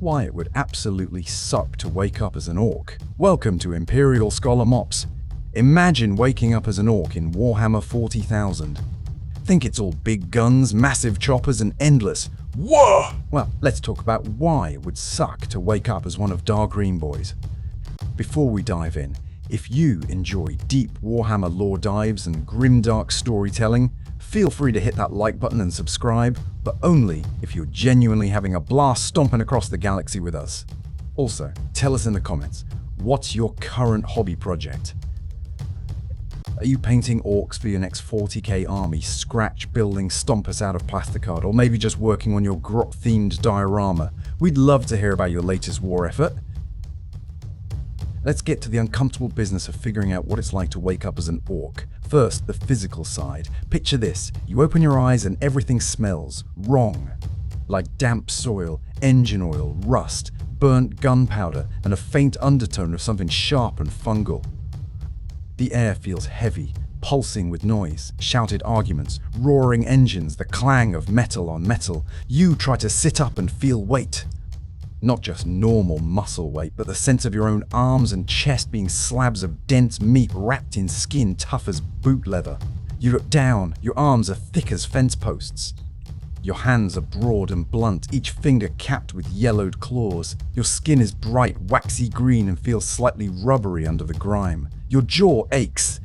why it would absolutely suck to wake up as an orc. Welcome to Imperial Scholar Mops. Imagine waking up as an orc in Warhammer 40,000. Think it's all big guns, massive choppers, and endless. Whoa! Well, let's talk about why it would suck to wake up as one of Dark Green Boys. Before we dive in, if you enjoy deep Warhammer lore dives and grimdark storytelling, feel free to hit that like button and subscribe, but only if you're genuinely having a blast stomping across the galaxy with us. Also, tell us in the comments, what's your current hobby project? Are you painting orcs for your next 40k army, scratch building stompers out of plasticard, or maybe just working on your grot-themed diorama? We'd love to hear about your latest war effort. Let's get to the uncomfortable business of figuring out what it's like to wake up as an orc. First, the physical side. Picture this. You open your eyes and everything smells wrong. Like damp soil, engine oil, rust, burnt gunpowder, and a faint undertone of something sharp and fungal. The air feels heavy, pulsing with noise, shouted arguments, roaring engines, the clang of metal on metal. You try to sit up and feel weight. Not just normal muscle weight, but the sense of your own arms and chest being slabs of dense meat wrapped in skin tough as boot leather. You look down, your arms are thick as fence posts. Your hands are broad and blunt, each finger capped with yellowed claws. Your skin is bright, waxy green and feels slightly rubbery under the grime. Your jaw aches.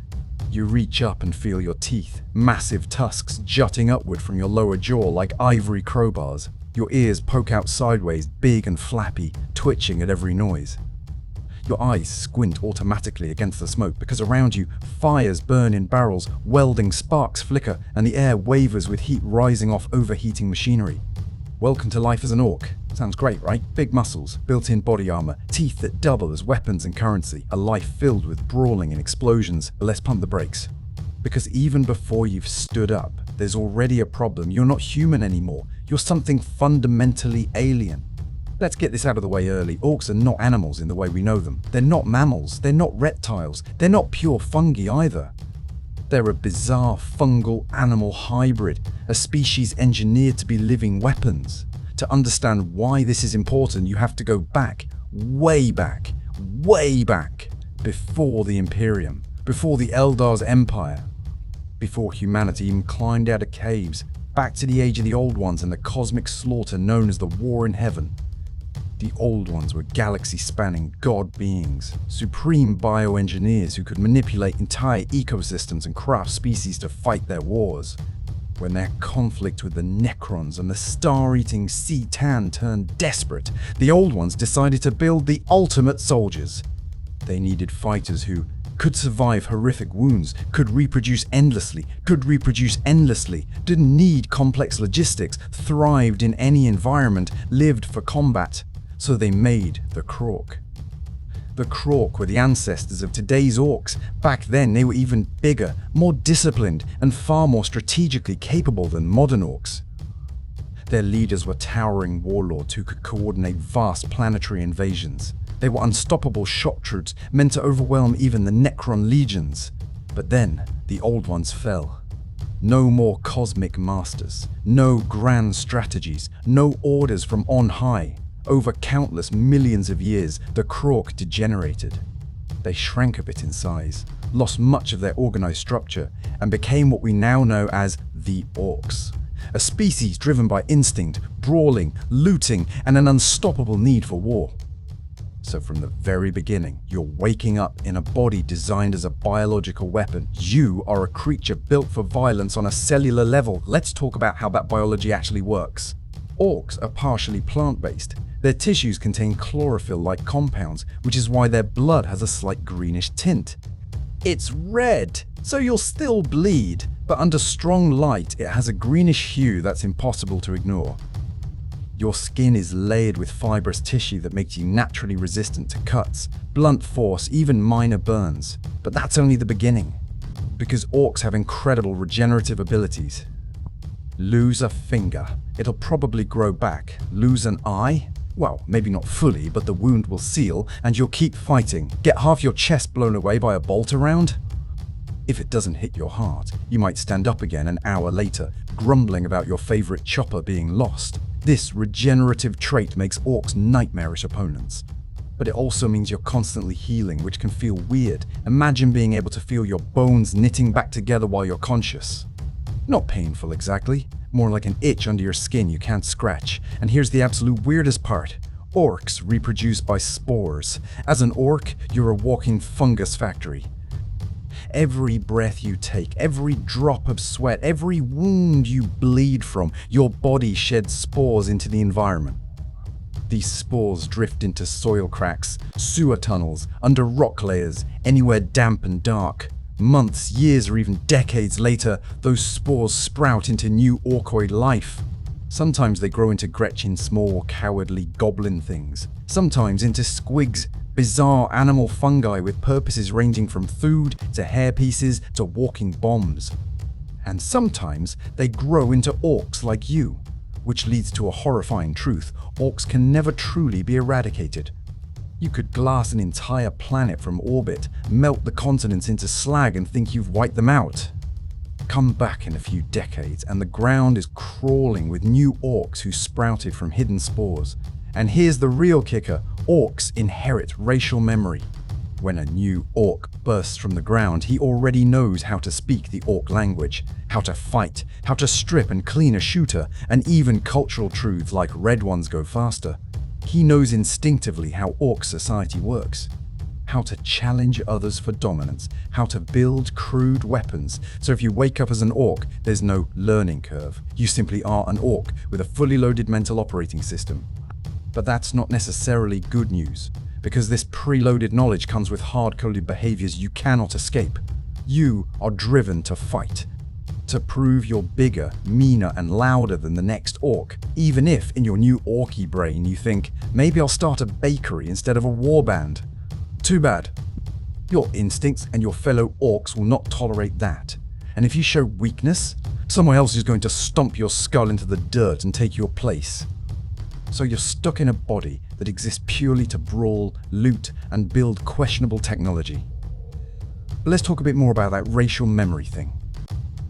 You reach up and feel your teeth, massive tusks jutting upward from your lower jaw like ivory crowbars. Your ears poke out sideways, big and flappy, twitching at every noise. Your eyes squint automatically against the smoke because around you, fires burn in barrels, welding sparks flicker, and the air wavers with heat rising off overheating machinery. Welcome to life as an orc. Sounds great, right? Big muscles, built-in body armor, teeth that double as weapons and currency, a life filled with brawling and explosions, but let's pump the brakes. Because even before you've stood up, there's already a problem. You're not human anymore. You're something fundamentally alien. Let's get this out of the way early. Orcs are not animals in the way we know them. They're not mammals. They're not reptiles. They're not pure fungi either. They're a bizarre fungal animal hybrid, a species engineered to be living weapons. To understand why this is important, you have to go back, way back, before the Imperium, before the Eldar's Empire, before humanity even climbed out of caves, back to the age of the Old Ones and the cosmic slaughter known as the War in Heaven. The Old Ones were galaxy-spanning god beings, supreme bioengineers who could manipulate entire ecosystems and craft species to fight their wars. When their conflict with the Necrons and the star-eating Sea-Tan turned desperate, the Old Ones decided to build the ultimate soldiers. They needed fighters who could survive horrific wounds, could reproduce endlessly, didn't need complex logistics, thrived in any environment, lived for combat. So they made the Krork. The Krork were the ancestors of today's orcs. Back then they were even bigger, more disciplined, and far more strategically capable than modern orcs. Their leaders were towering warlords who could coordinate vast planetary invasions. They were unstoppable shock troops meant to overwhelm even the Necron legions. But then, the Old Ones fell. No more cosmic masters, no grand strategies, no orders from on high. Over countless millions of years, the Krork degenerated. They shrank a bit in size, lost much of their organized structure, and became what we now know as the Orks. A species driven by instinct, brawling, looting, and an unstoppable need for war. So from the very beginning, you're waking up in a body designed as a biological weapon. You are a creature built for violence on a cellular level. Let's talk about how that biology actually works. Orcs are partially plant-based. Their tissues contain chlorophyll-like compounds, which is why their blood has a slight greenish tint. It's red, so you'll still bleed, but under strong light it has a greenish hue that's impossible to ignore. Your skin is layered with fibrous tissue that makes you naturally resistant to cuts, blunt force, even minor burns. But that's only the beginning, because orcs have incredible regenerative abilities. Lose a finger, it'll probably grow back. Lose an eye? Well, maybe not fully, but the wound will seal and you'll keep fighting. Get half your chest blown away by a bolt around? If it doesn't hit your heart, you might stand up again an hour later, grumbling about your favorite chopper being lost. This regenerative trait makes orcs nightmarish opponents. But it also means you're constantly healing, which can feel weird. Imagine being able to feel your bones knitting back together while you're conscious. Not painful exactly, more like an itch under your skin you can't scratch. And here's the absolute weirdest part. Orcs reproduce by spores. As an orc, you're a walking fungus factory. Every breath you take, every drop of sweat, every wound you bleed from, your body sheds spores into the environment. These spores drift into soil cracks, sewer tunnels, under rock layers, anywhere damp and dark. Months, years, or even decades later, those spores sprout into new orcoid life. Sometimes they grow into Gretchen small, cowardly goblin things. Sometimes into squigs, bizarre animal fungi with purposes ranging from food to hairpieces to walking bombs. And sometimes they grow into orcs like you, which leads to a horrifying truth: orcs can never truly be eradicated. You could glass an entire planet from orbit, melt the continents into slag and think you've wiped them out. Come back in a few decades and the ground is crawling with new orcs who sprouted from hidden spores. And here's the real kicker: orcs inherit racial memory. When a new orc bursts from the ground, he already knows how to speak the orc language, how to fight, how to strip and clean a shooter, and even cultural truths like red ones go faster. He knows instinctively how orc society works, how to challenge others for dominance, how to build crude weapons. So if you wake up as an orc, there's no learning curve. You simply are an orc with a fully loaded mental operating system. But that's not necessarily good news, because this preloaded knowledge comes with hard-coded behaviors you cannot escape. You are driven to fight, to prove you're bigger, meaner, and louder than the next orc, even if in your new orky brain you think, maybe I'll start a bakery instead of a warband. Too bad. Your instincts and your fellow orcs will not tolerate that. And if you show weakness, someone else is going to stomp your skull into the dirt and take your place. So you're stuck in a body that exists purely to brawl, loot, and build questionable technology. But let's talk a bit more about that racial memory thing.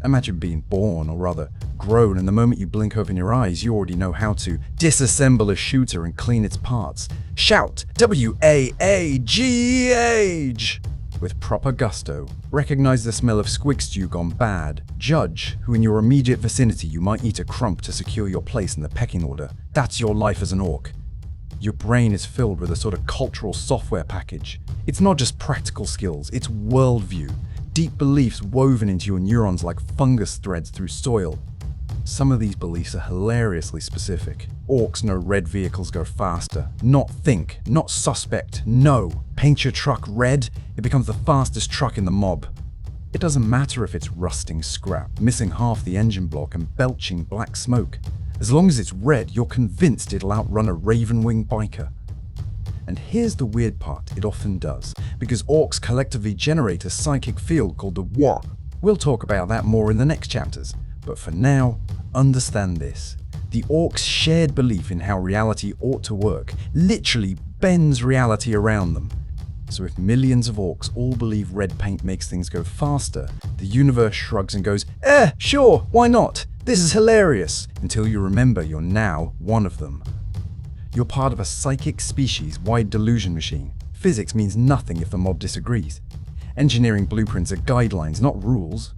Imagine being born, or rather grown, and the moment you blink open your eyes, you already know how to disassemble a shooter and clean its parts. Shout WAAGH with proper gusto. Recognize the smell of squig stew gone bad. Judge who in your immediate vicinity you might eat a crump to secure your place in the pecking order. That's your life as an orc. Your brain is filled with a sort of cultural software package. It's not just practical skills, it's worldview. Deep beliefs woven into your neurons like fungus threads through soil. Some of these beliefs are hilariously specific. Orcs know red vehicles go faster. Not think, not suspect, no. Paint your truck red, it becomes the fastest truck in the mob. It doesn't matter if it's rusting scrap, missing half the engine block and belching black smoke. As long as it's red, you're convinced it'll outrun a raven-winged biker. And here's the weird part: it often does, because orcs collectively generate a psychic field called the WAAAGH. We'll talk about that more in the next chapters, but for now, understand this. The orcs' shared belief in how reality ought to work literally bends reality around them. So if millions of orcs all believe red paint makes things go faster, the universe shrugs and goes, sure, why not? This is hilarious, until you remember you're now one of them. You're part of a psychic species-wide delusion machine. Physics means nothing if the mob disagrees. Engineering blueprints are guidelines, not rules.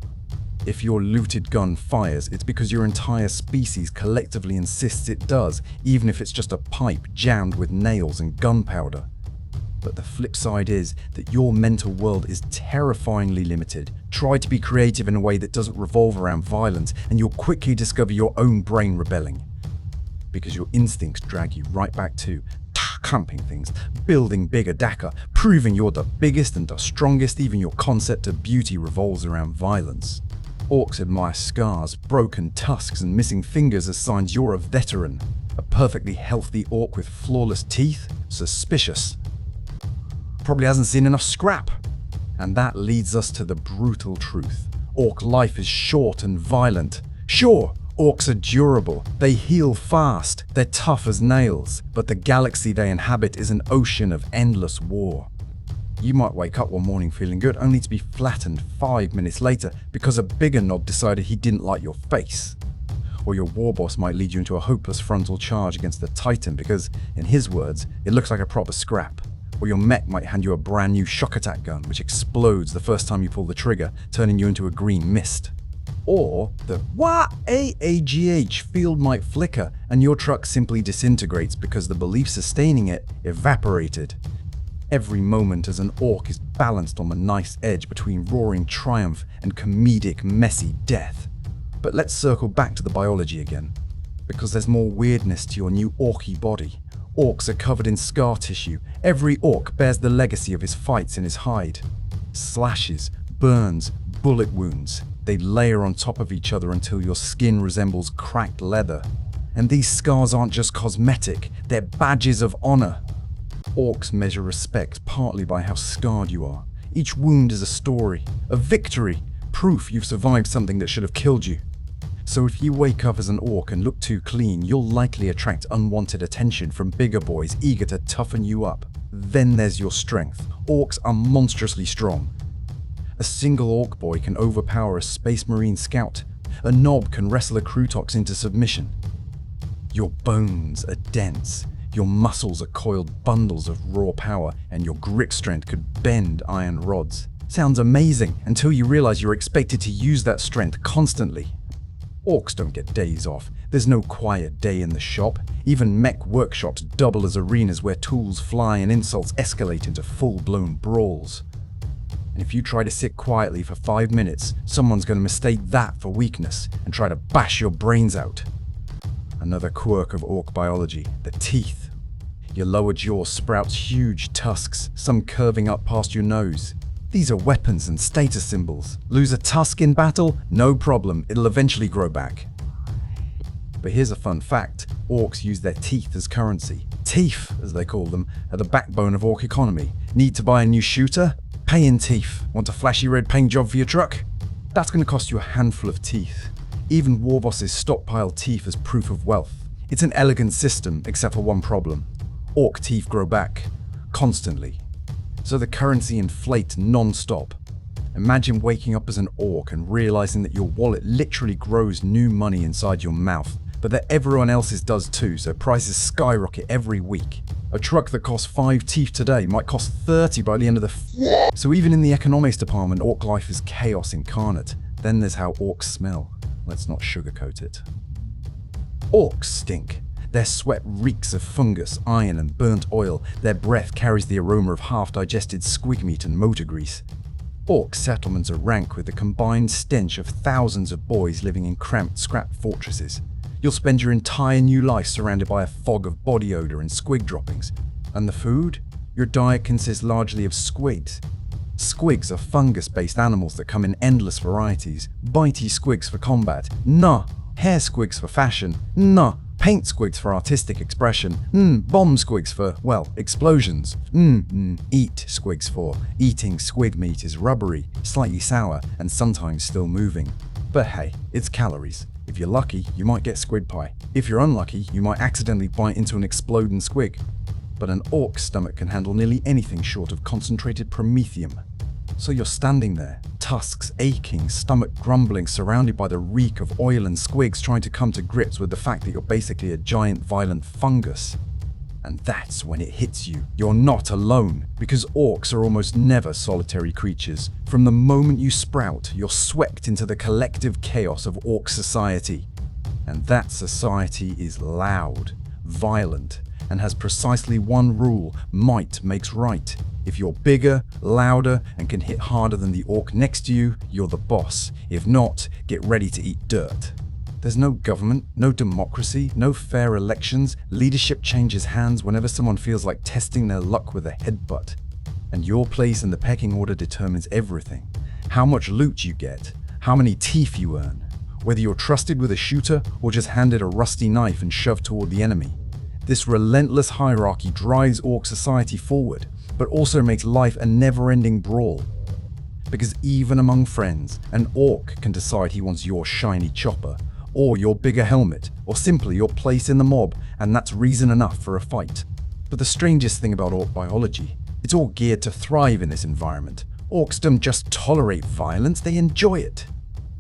If your looted gun fires, it's because your entire species collectively insists it does, even if it's just a pipe jammed with nails and gunpowder. But the flip side is that your mental world is terrifyingly limited. Try to be creative in a way that doesn't revolve around violence, and you'll quickly discover your own brain rebelling. Because your instincts drag you right back to clumping things, building bigger Dakar, proving you're the biggest and the strongest. Even your concept of beauty revolves around violence. Orcs admire scars, broken tusks, and missing fingers as signs you're a veteran. A perfectly healthy orc with flawless teeth? Suspicious. Probably hasn't seen enough scrap. And that leads us to the brutal truth. Orc life is short and violent. Sure, orcs are durable, they heal fast, they're tough as nails, but the galaxy they inhabit is an ocean of endless war. You might wake up one morning feeling good, only to be flattened 5 minutes later because a bigger knob decided he didn't like your face. or your war boss might lead you into a hopeless frontal charge against a titan because, in his words, it looks like a proper scrap. Or your mech might hand you a brand new shock attack gun which explodes the first time you pull the trigger, turning you into a green mist. Or the WAAAGH field might flicker and your truck simply disintegrates because the belief sustaining it evaporated. Every moment as an orc is balanced on the nice edge between roaring triumph and comedic, messy death. But let's circle back to the biology again, because there's more weirdness to your new orky body. Orcs are covered in scar tissue. Every orc bears the legacy of his fights in his hide. Slashes, burns, bullet wounds. They layer on top of each other until your skin resembles cracked leather. And these scars aren't just cosmetic, they're badges of honor. Orcs measure respect partly by how scarred you are. Each wound is a story, a victory, proof you've survived something that should have killed you. So if you wake up as an orc and look too clean, you'll likely attract unwanted attention from bigger boys eager to toughen you up. Then there's your strength. Orcs are monstrously strong. A single orc boy can overpower a space marine scout. A knob can wrestle a Crutox into submission. Your bones are dense. Your muscles are coiled bundles of raw power, and your grip strength could bend iron rods. Sounds amazing until you realize you're expected to use that strength constantly. Orcs don't get days off. There's no quiet day in the shop. Even mech workshops double as arenas where tools fly and insults escalate into full-blown brawls. And if you try to sit quietly for 5 minutes, someone's going to mistake that for weakness and try to bash your brains out. Another quirk of orc biology, the teeth. Your lower jaw sprouts huge tusks, some curving up past your nose. These are weapons and status symbols. Lose a tusk in battle? No problem, it'll eventually grow back. But here's a fun fact. Orcs use their teeth as currency. Teeth, as they call them, are the backbone of orc economy. Need to buy a new shooter? Pay in teeth. Want a flashy red paint job for your truck? That's going to cost you a handful of teeth. Even war bosses stockpile teeth as proof of wealth. It's an elegant system, except for one problem. Orc teeth grow back. Constantly. So the currency inflates non-stop. Imagine waking up as an orc and realizing that your wallet literally grows new money inside your mouth, but that everyone else's does too, so prices skyrocket every week. A truck that costs 5 teeth today might cost 30 by the end of the So even in the economics department, orc life is chaos incarnate. Then there's how orcs smell. Let's not sugarcoat it. Orcs stink. Their sweat reeks of fungus, iron, and burnt oil. Their breath carries the aroma of half-digested squig meat and motor grease. Orc settlements are rank with the combined stench of thousands of boys living in cramped scrap fortresses. You'll spend your entire new life surrounded by a fog of body odor and squig droppings. And the food? Your diet consists largely of squigs. Squigs are fungus-based animals that come in endless varieties. Bitey squigs for combat. Nah. Hair squigs for fashion. Nah. Paint squigs for artistic expression. Bomb squigs for, well, explosions. Eat squigs for. Eating squig meat is rubbery, slightly sour, and sometimes still moving. But hey, it's calories. If you're lucky, you might get squid pie. If you're unlucky, you might accidentally bite into an exploding squig. But an orc's stomach can handle nearly anything short of concentrated promethium. So you're standing there, tusks aching, stomach grumbling, surrounded by the reek of oil and squigs, trying to come to grips with the fact that you're basically a giant violent fungus. And that's when it hits you. You're not alone, because orcs are almost never solitary creatures. From the moment you sprout, you're swept into the collective chaos of orc society. And that society is loud, violent, and has precisely one rule: might makes right. If you're bigger, louder, and can hit harder than the orc next to you, you're the boss. If not, get ready to eat dirt. There's no government, no democracy, no fair elections. Leadership changes hands whenever someone feels like testing their luck with a headbutt. And your place in the pecking order determines everything. How much loot you get, how many teeth you earn, whether you're trusted with a shooter or just handed a rusty knife and shoved toward the enemy. This relentless hierarchy drives orc society forward, but also makes life a never-ending brawl. Because even among friends, an orc can decide he wants your shiny chopper, or your bigger helmet, or simply your place in the mob, and that's reason enough for a fight. But the strangest thing about orc biology, it's all geared to thrive in this environment. Orcs don't just tolerate violence, they enjoy it.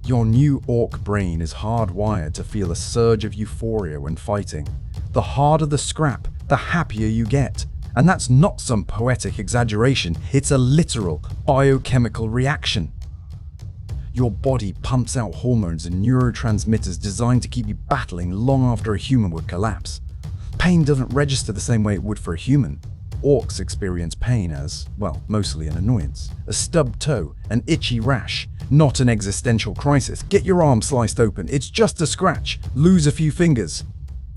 Your new orc brain is hardwired to feel a surge of euphoria when fighting. The harder the scrap, the happier you get. And that's not some poetic exaggeration, it's a literal biochemical reaction. Your body pumps out hormones and neurotransmitters designed to keep you battling long after a human would collapse. Pain doesn't register the same way it would for a human. Orcs experience pain as, well, mostly an annoyance. A stubbed toe, an itchy rash, not an existential crisis. Get your arm sliced open, it's just a scratch. Lose a few fingers.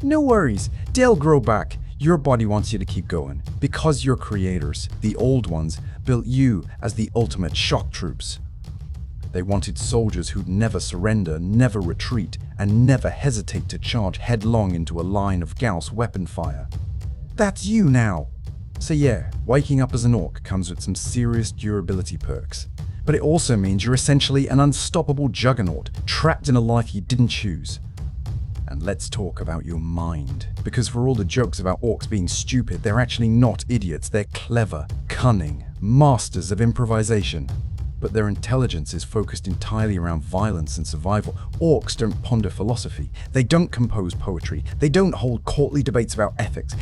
No worries, they'll grow back. Your body wants you to keep going, because your creators, the old ones, built you as the ultimate shock troops. They wanted soldiers who'd never surrender, never retreat, and never hesitate to charge headlong into a line of Gauss weapon fire. That's you now! So yeah, waking up as an orc comes with some serious durability perks. But it also means you're essentially an unstoppable juggernaut, trapped in a life you didn't choose. And let's talk about your mind. Because for all the jokes about orcs being stupid, they're actually not idiots. They're clever, cunning, masters of improvisation. But their intelligence is focused entirely around violence and survival. Orcs don't ponder philosophy. They don't compose poetry. They don't hold courtly debates about ethics.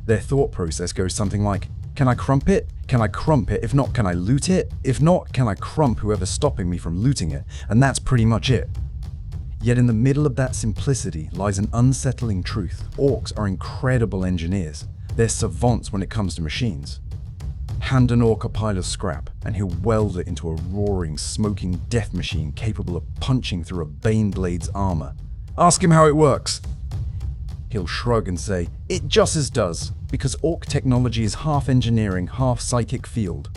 Their thought process goes something like, can I crump it? Can I crump it? If not, can I loot it? If not, can I crump whoever's stopping me from looting it? And that's pretty much it. Yet in the middle of that simplicity lies an unsettling truth. Orcs are incredible engineers. They're savants when it comes to machines. Hand an orc a pile of scrap, and he'll weld it into a roaring, smoking death machine capable of punching through a Baneblade's armor. Ask him how it works. He'll shrug and say, it just as does, because orc technology is half engineering, half psychic field.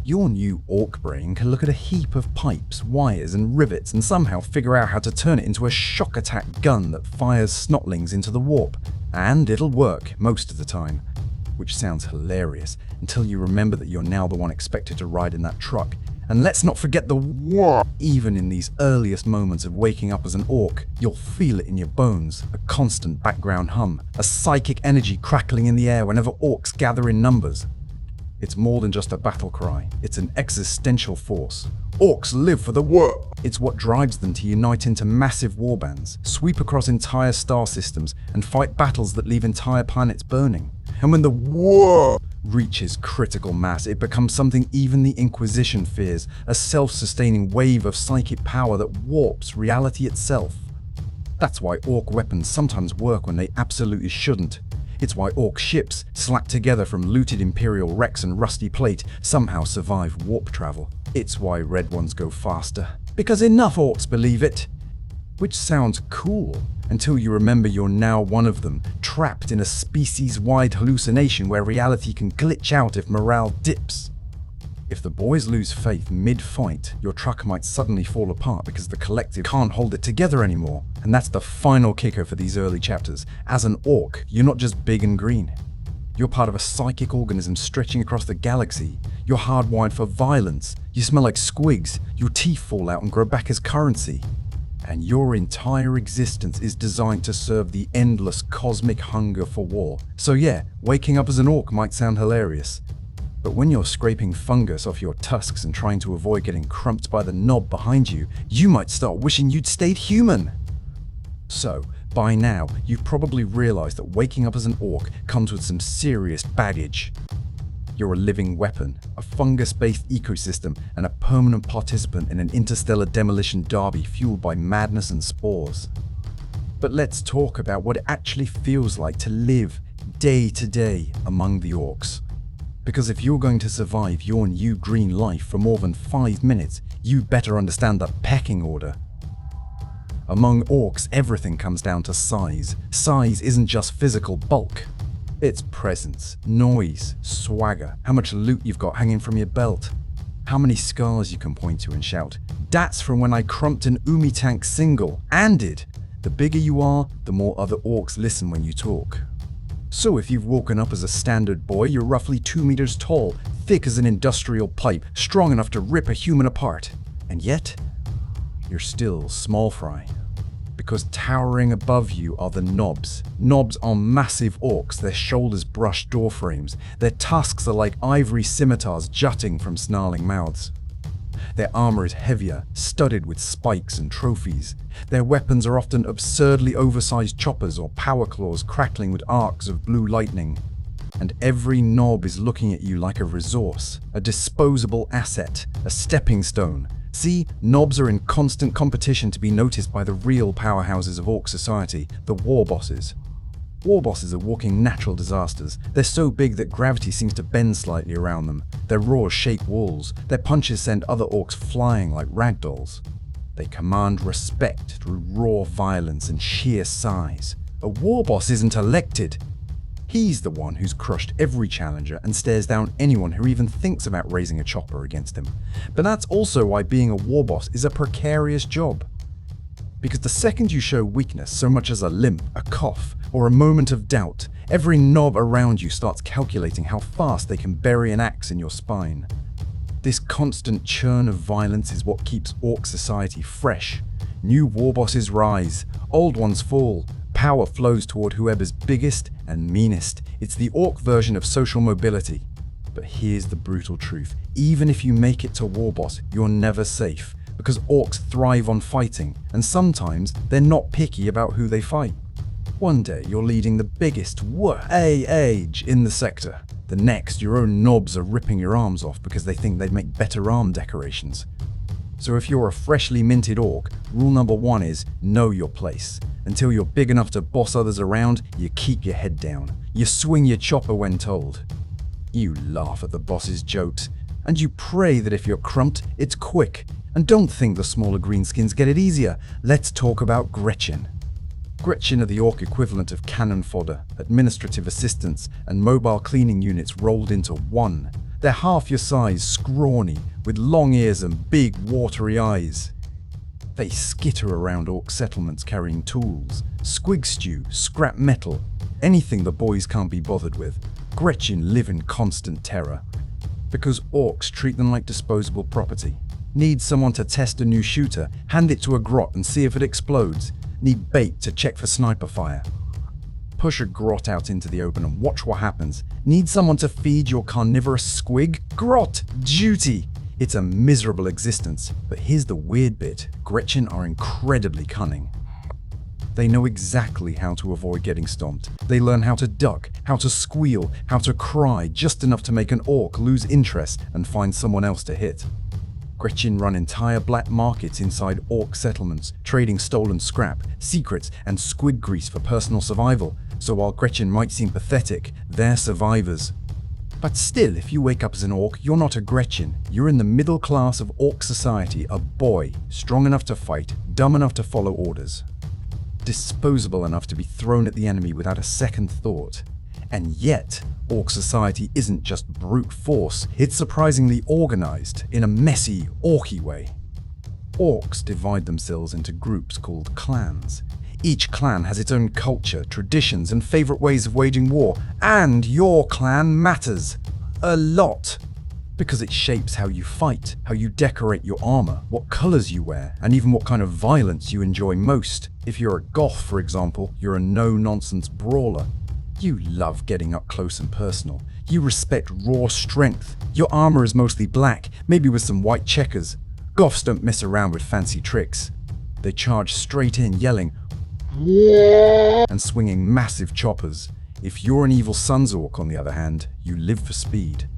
Your new orc brain can look at a heap of pipes, wires, and rivets and somehow figure out how to turn it into a shock attack gun that fires snotlings into the warp. And it'll work, most of the time. Which sounds hilarious, until you remember that you're now the one expected to ride in that truck. And let's not forget the war. Even in these earliest moments of waking up as an orc, you'll feel it in your bones, a constant background hum, a psychic energy crackling in the air whenever orcs gather in numbers. It's more than just a battle cry, it's an existential force. Orcs live for the war. It's what drives them to unite into massive warbands, sweep across entire star systems, and fight battles that leave entire planets burning. And when the war reaches critical mass, it becomes something even the Inquisition fears, a self-sustaining wave of psychic power that warps reality itself. That's why orc weapons sometimes work when they absolutely shouldn't. It's why orc ships, slapped together from looted Imperial wrecks and rusty plate, somehow survive warp travel. It's why red ones go faster. Because enough orcs believe it. Which sounds cool, until you remember you're now one of them, trapped in a species-wide hallucination where reality can glitch out if morale dips. If the boys lose faith mid-fight, your truck might suddenly fall apart because the collective can't hold it together anymore. And that's the final kicker for these early chapters. As an orc, you're not just big and green. You're part of a psychic organism stretching across the galaxy. You're hardwired for violence. You smell like squigs. Your teeth fall out and grow back as currency. And your entire existence is designed to serve the endless cosmic hunger for war. So yeah, waking up as an orc might sound hilarious. But when you're scraping fungus off your tusks and trying to avoid getting crumped by the knob behind you, you might start wishing you'd stayed human. So, by now, you've probably realized that waking up as an orc comes with some serious baggage. You're a living weapon, a fungus-based ecosystem, and a permanent participant in an interstellar demolition derby fueled by madness and spores. But let's talk about what it actually feels like to live day to day among the orcs. Because if you're going to survive your new green life for more than 5 minutes, you better understand the pecking order. Among orcs, everything comes down to size. Size isn't just physical bulk. It's presence, noise, swagger, how much loot you've got hanging from your belt, how many scars you can point to and shout, "That's from when I crumped an Umi tank single, and did." The bigger you are, the more other orcs listen when you talk. So if you've woken up as a standard boy, you're roughly 2 meters tall, thick as an industrial pipe, strong enough to rip a human apart. And yet, you're still small fry. Because towering above you are the knobs. Knobs are massive orcs, their shoulders brush door frames. Their tusks are like ivory scimitars jutting from snarling mouths. Their armor is heavier, studded with spikes and trophies. Their weapons are often absurdly oversized choppers or power claws crackling with arcs of blue lightning. And every knob is looking at you like a resource, a disposable asset, a stepping stone. See, knobs are in constant competition to be noticed by the real powerhouses of Orc society, the war bosses. War bosses are walking natural disasters. They're so big that gravity seems to bend slightly around them. Their roars shake walls. Their punches send other orcs flying like ragdolls. They command respect through raw violence and sheer size. A war boss isn't elected. He's the one who's crushed every challenger and stares down anyone who even thinks about raising a chopper against him. But that's also why being a war boss is a precarious job. Because the second you show weakness, so much as a limp, a cough, or a moment of doubt, every knob around you starts calculating how fast they can bury an axe in your spine. This constant churn of violence is what keeps Orc society fresh. New war bosses rise, old ones fall. Power flows toward whoever's biggest and meanest. It's the Orc version of social mobility. But here's the brutal truth. Even if you make it to war boss, you're never safe. Because Orcs thrive on fighting, and sometimes they're not picky about who they fight. One day you're leading the biggest WAAAGH in the sector. The next, your own knobs are ripping your arms off because they think they'd make better arm decorations. So if you're a freshly minted Orc, rule number 1 is know your place. Until you're big enough to boss others around, you keep your head down. You swing your chopper when told. You laugh at the boss's jokes, and you pray that if you're crumped, it's quick. And don't think the smaller greenskins get it easier. Let's talk about Gretchen. Gretchen are the Orc equivalent of cannon fodder, administrative assistants, and mobile cleaning units rolled into one. They're half your size, scrawny, with long ears and big, watery eyes. They skitter around Orc settlements carrying tools, squig stew, scrap metal, anything the boys can't be bothered with. Gretchen live in constant terror. Because Orcs treat them like disposable property. Need someone to test a new shooter, hand it to a grot and see if it explodes. Need bait to check for sniper fire. Push a grot out into the open and watch what happens. Need someone to feed your carnivorous squig? Grot! Duty! It's a miserable existence, but here's the weird bit. Gretchen are incredibly cunning. They know exactly how to avoid getting stomped. They learn how to duck, how to squeal, how to cry, just enough to make an Orc lose interest and find someone else to hit. Gretchen run entire black markets inside Orc settlements, trading stolen scrap, secrets, and squid grease for personal survival. So while Gretchen might seem pathetic, they're survivors. But still, if you wake up as an Orc, you're not a Gretchen. You're in the middle class of Orc society, a boy, strong enough to fight, dumb enough to follow orders, disposable enough to be thrown at the enemy without a second thought. And yet, Orc society isn't just brute force, it's surprisingly organized in a messy, orky way. Orcs divide themselves into groups called clans. Each clan has its own culture, traditions, and favorite ways of waging war, and your clan matters a lot. Because it shapes how you fight, how you decorate your armor, what colors you wear, and even what kind of violence you enjoy most. If you're a goth, for example, you're a no-nonsense brawler. You love getting up close and personal. You respect raw strength. Your armor is mostly black, maybe with some white checkers. Goths don't mess around with fancy tricks. They charge straight in, yelling and swinging massive choppers. If you're an evil Sun's Orc, on the other hand, you live for speed.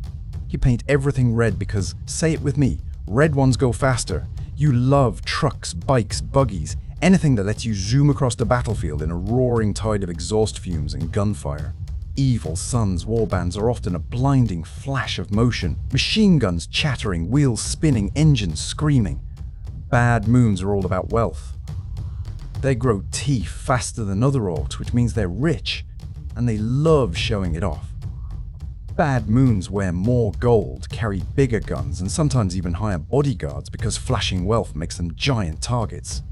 You paint everything red because, say it with me, red ones go faster. You love trucks, bikes, buggies, anything that lets you zoom across the battlefield in a roaring tide of exhaust fumes and gunfire. Evil Sun's warbands are often a blinding flash of motion, machine guns chattering, wheels spinning, engines screaming. Bad Moons are all about wealth. They grow teeth faster than other Orcs, which means they're rich, and they love showing it off. Bad Moons wear more gold, carry bigger guns, and sometimes even hire bodyguards because flashing wealth makes them giant targets.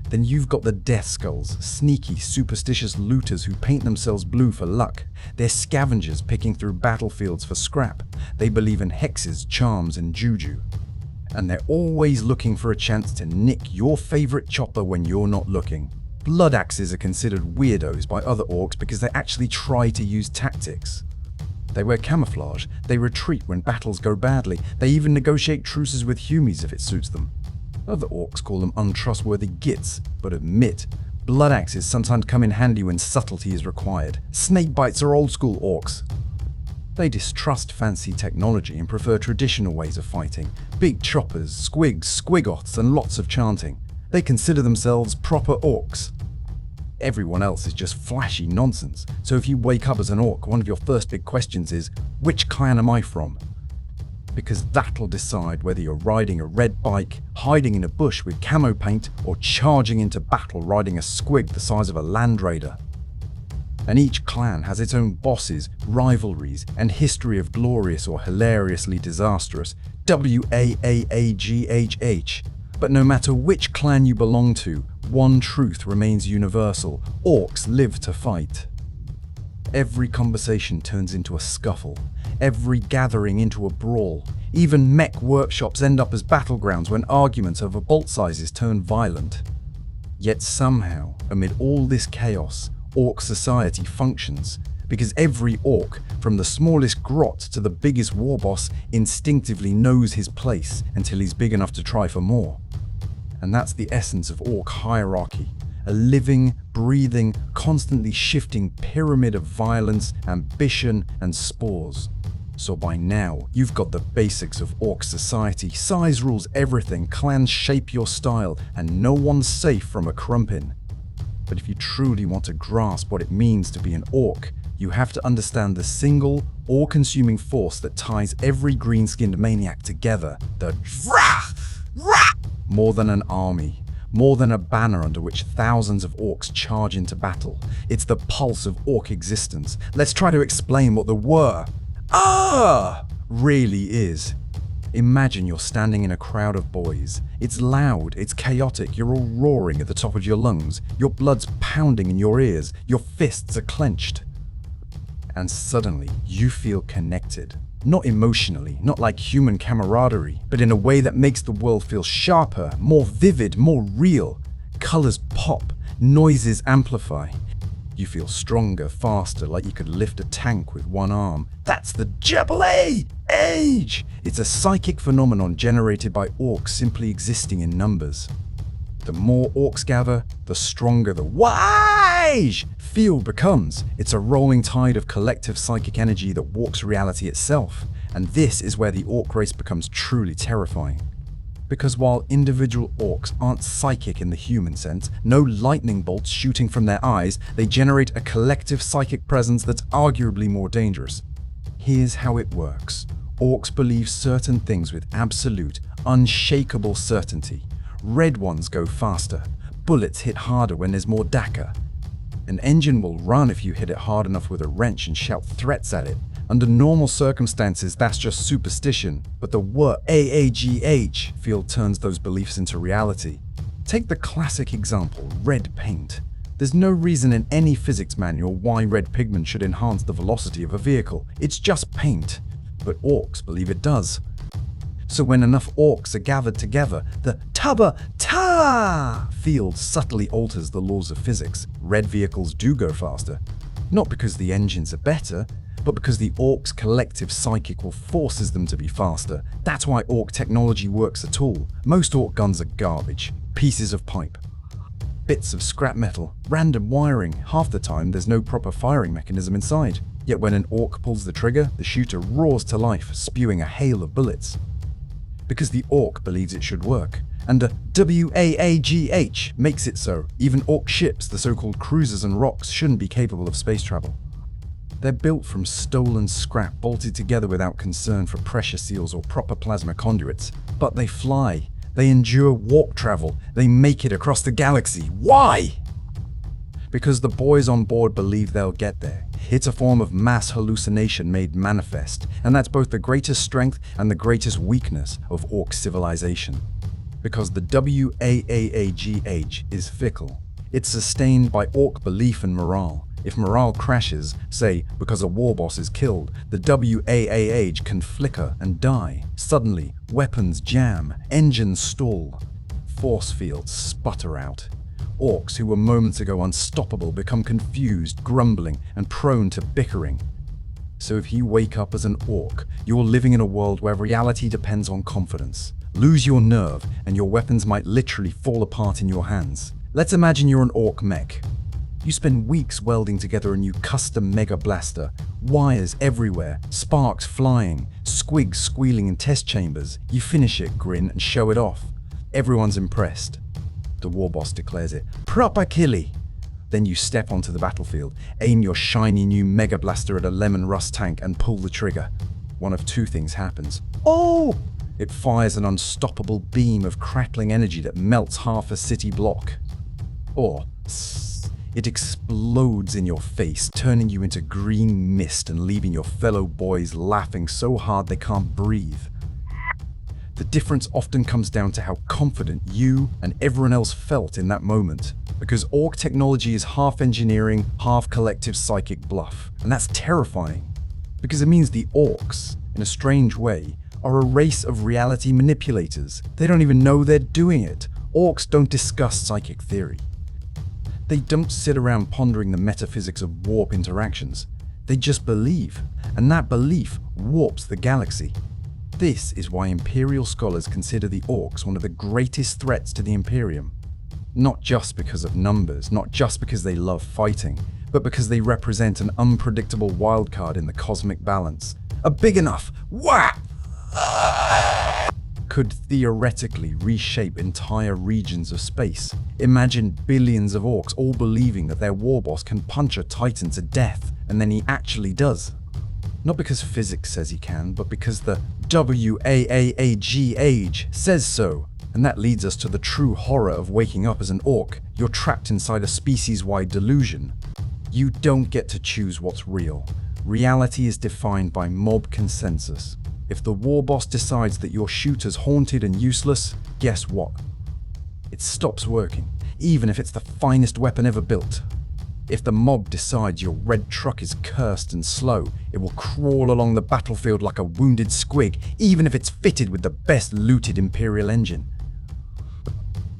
Then you've got the Death Skulls, sneaky, superstitious looters who paint themselves blue for luck. They're scavengers picking through battlefields for scrap. They believe in hexes, charms, and juju. And they're always looking for a chance to nick your favorite chopper when you're not looking. Blood Axes are considered weirdos by other Orcs because they actually try to use tactics. They wear camouflage, they retreat when battles go badly, they even negotiate truces with humies if it suits them. Other orcs call them untrustworthy gits, but admit, blood axes sometimes come in handy when subtlety is required. Snake bites are old school orcs. They distrust fancy technology and prefer traditional ways of fighting. Big choppers, squigs, squigoths, and lots of chanting. They consider themselves proper orcs. Everyone else is just flashy nonsense, so if you wake up as an orc, one of your first big questions is, which clan am I from? Because that'll decide whether you're riding a red bike, hiding in a bush with camo paint, or charging into battle riding a squig the size of a Land Raider. And each clan has its own bosses, rivalries, and history of glorious or hilariously disastrous, WAAAGH. But no matter which clan you belong to, one truth remains universal: orcs live to fight. Every conversation turns into a scuffle, every gathering into a brawl. Even mech workshops end up as battlegrounds when arguments over bolt sizes turn violent. Yet somehow, amid all this chaos, orc society functions, because every orc, from the smallest grot to the biggest war boss, instinctively knows his place until he's big enough to try for more. And that's the essence of orc hierarchy, a living, breathing, constantly shifting pyramid of violence, ambition, and spores. So by now, you've got the basics of orc society. Size rules everything, clans shape your style, and no one's safe from a crumpin. But if you truly want to grasp what it means to be an orc, you have to understand the single, all-consuming force that ties every green-skinned maniac together, the Vrah! More than an army, more than a banner under which thousands of orcs charge into battle. It's the pulse of orc existence. Let's try to explain what the WAAAGH really is. Imagine you're standing in a crowd of boys. It's loud, it's chaotic, you're all roaring at the top of your lungs, your blood's pounding in your ears, your fists are clenched. And suddenly, you feel connected. Not emotionally, not like human camaraderie, but in a way that makes the world feel sharper, more vivid, more real. Colors pop, noises amplify. You feel stronger, faster, like you could lift a tank with one arm. That's the WAAAGH! It's a psychic phenomenon generated by orcs simply existing in numbers. The more orcs gather, the stronger the WAAAGH field becomes. It's a rolling tide of collective psychic energy that walks reality itself. And this is where the orc race becomes truly terrifying. Because while individual orcs aren't psychic in the human sense, no lightning bolts shooting from their eyes, they generate a collective psychic presence that's arguably more dangerous. Here's how it works. Orcs believe certain things with absolute, unshakable certainty. Red ones go faster. Bullets hit harder when there's more dakka. An engine will run if you hit it hard enough with a wrench and shout threats at it. Under normal circumstances, that's just superstition, but the WAAAGH field turns those beliefs into reality. Take the classic example, red paint. There's no reason in any physics manual why red pigment should enhance the velocity of a vehicle. It's just paint. But orcs believe it does. So when enough orcs are gathered together, the Taba-Ta field subtly alters the laws of physics. Red vehicles do go faster. Not because the engines are better, but because the orcs' collective psychic will forces them to be faster. That's why orc technology works at all. Most orc guns are garbage. Pieces of pipe. Bits of scrap metal. Random wiring. Half the time there's no proper firing mechanism inside. Yet when an orc pulls the trigger, the shooter roars to life, spewing a hail of bullets. Because the orc believes it should work. And the WAAGH makes it so. Even orc ships, the so-called cruisers and rocks, shouldn't be capable of space travel. They're built from stolen scrap bolted together without concern for pressure seals or proper plasma conduits. But they fly. They endure warp travel. They make it across the galaxy. Why? Because the boys on board believe they'll get there. It's a form of mass hallucination made manifest, and that's both the greatest strength and the greatest weakness of orc civilization. Because the WAAAGH is fickle. It's sustained by orc belief and morale. If morale crashes, say because a war boss is killed, the WAAGH can flicker and die. Suddenly, weapons jam, engines stall, force fields sputter out. Orcs who were moments ago unstoppable become confused, grumbling, and prone to bickering. So if you wake up as an orc, you're living in a world where reality depends on confidence. Lose your nerve, and your weapons might literally fall apart in your hands. Let's imagine you're an orc mech. You spend weeks welding together a new custom mega blaster, wires everywhere, sparks flying, squigs squealing in test chambers. You finish it, grin, and show it off. Everyone's impressed. The war boss declares it proper killy. Then you step onto the battlefield, aim your shiny new mega blaster at a lemon rust tank and pull the trigger. One of two things happens. Oh! It fires an unstoppable beam of crackling energy that melts half a city block. Or it explodes in your face, turning you into green mist and leaving your fellow boys laughing so hard they can't breathe. The difference often comes down to how confident you and everyone else felt in that moment. Because orc technology is half engineering, half collective psychic bluff. And that's terrifying. Because it means the orcs, in a strange way, are a race of reality manipulators. They don't even know they're doing it. Orcs don't discuss psychic theory. They don't sit around pondering the metaphysics of warp interactions. They just believe, and that belief warps the galaxy. This is why Imperial scholars consider the orcs one of the greatest threats to the Imperium. Not just because of numbers, not just because they love fighting, but because they represent an unpredictable wildcard in the cosmic balance. A big enough whack could theoretically reshape entire regions of space. Imagine billions of orcs all believing that their war boss can punch a titan to death, and then he actually does. Not because physics says he can, but because the WAAAGH says so. And that leads us to the true horror of waking up as an orc. You're trapped inside a species-wide delusion. You don't get to choose what's real. Reality is defined by mob consensus. If the war boss decides that your shooter's haunted and useless, guess what? It stops working, even if it's the finest weapon ever built. If the mob decides your red truck is cursed and slow, it will crawl along the battlefield like a wounded squig, even if it's fitted with the best looted Imperial engine.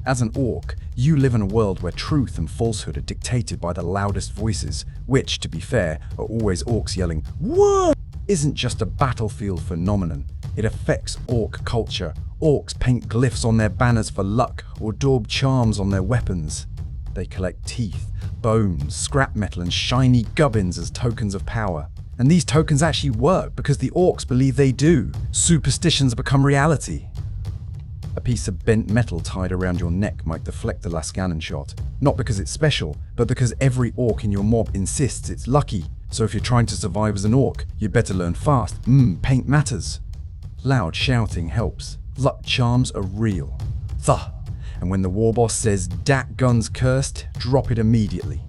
As an orc, you live in a world where truth and falsehood are dictated by the loudest voices, which, to be fair, are always orcs yelling, "Whoa!" Isn't just a battlefield phenomenon. It affects orc culture. Orcs paint glyphs on their banners for luck or daub charms on their weapons. They collect teeth, bones, scrap metal, and shiny gubbins as tokens of power. And these tokens actually work because the orcs believe they do. Superstitions become reality. A piece of bent metal tied around your neck might deflect the last cannon shot. Not because it's special, but because every orc in your mob insists it's lucky. So if you're trying to survive as an orc, you'd better learn fast. Paint matters. Loud shouting helps. Luck charms are real. Thuh! And when the war boss says, "Dat gun's cursed," drop it immediately.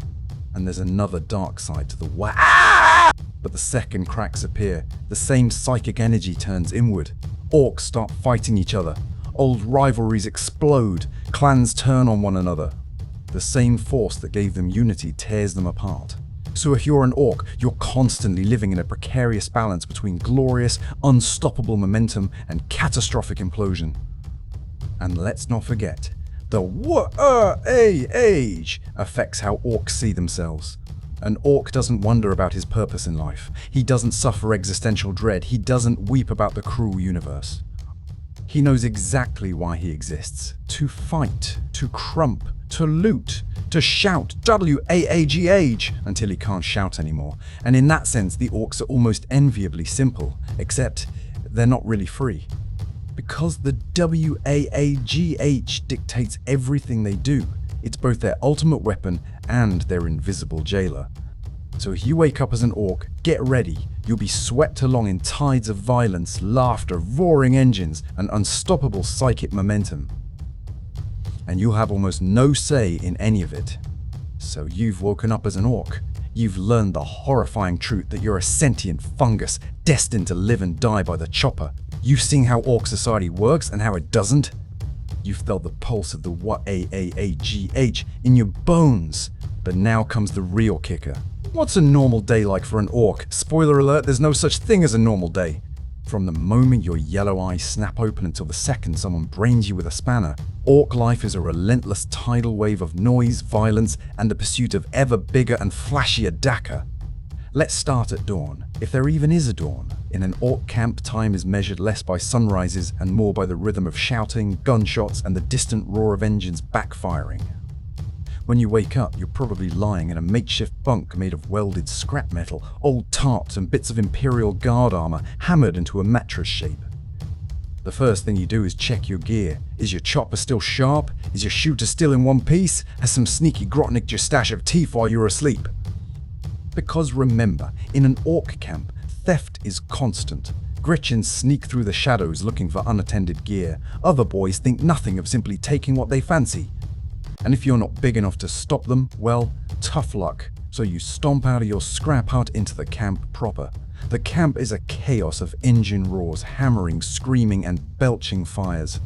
And there's another dark side to the WAAAGH! But the second cracks appear, the same psychic energy turns inward. Orcs start fighting each other. Old rivalries explode. Clans turn on one another. The same force that gave them unity tears them apart. So if you're an orc, you're constantly living in a precarious balance between glorious, unstoppable momentum and catastrophic implosion. And let's not forget, the WAAAGH affects how orcs see themselves. An orc doesn't wonder about his purpose in life. He doesn't suffer existential dread. He doesn't weep about the cruel universe. He knows exactly why he exists. To fight, to crump, to loot, to shout WAAGH until he can't shout anymore. And in that sense, the orcs are almost enviably simple, except they're not really free. Because the WAAGH dictates everything they do. It's both their ultimate weapon and their invisible jailer. So if you wake up as an orc, get ready. You'll be swept along in tides of violence, laughter, roaring engines, and unstoppable psychic momentum. And you'll have almost no say in any of it. So you've woken up as an orc. You've learned the horrifying truth that you're a sentient fungus destined to live and die by the chopper. You've seen how orc society works and how it doesn't. You've felt the pulse of the WAAAGH in your bones. But now comes the real kicker. What's a normal day like for an orc? Spoiler alert, there's no such thing as a normal day. From the moment your yellow eyes snap open until the second someone brains you with a spanner, orc life is a relentless tidal wave of noise, violence, and the pursuit of ever bigger and flashier dakka. Let's start at dawn, if there even is a dawn. In an orc camp, time is measured less by sunrises and more by the rhythm of shouting, gunshots, and the distant roar of engines backfiring. When you wake up, you're probably lying in a makeshift bunk made of welded scrap metal, old tarps, and bits of Imperial guard armor hammered into a mattress shape. The first thing you do is check your gear. Is your chopper still sharp? Is your shooter still in one piece? Has some sneaky grot nicked your stash of teeth while you're asleep? Because remember, in an orc camp, theft is constant. Gretchens sneak through the shadows looking for unattended gear. Other boys think nothing of simply taking what they fancy. And if you're not big enough to stop them, well, tough luck. So you stomp out of your scrap hut into the camp proper. The camp is a chaos of engine roars, hammering, screaming, and belching fires.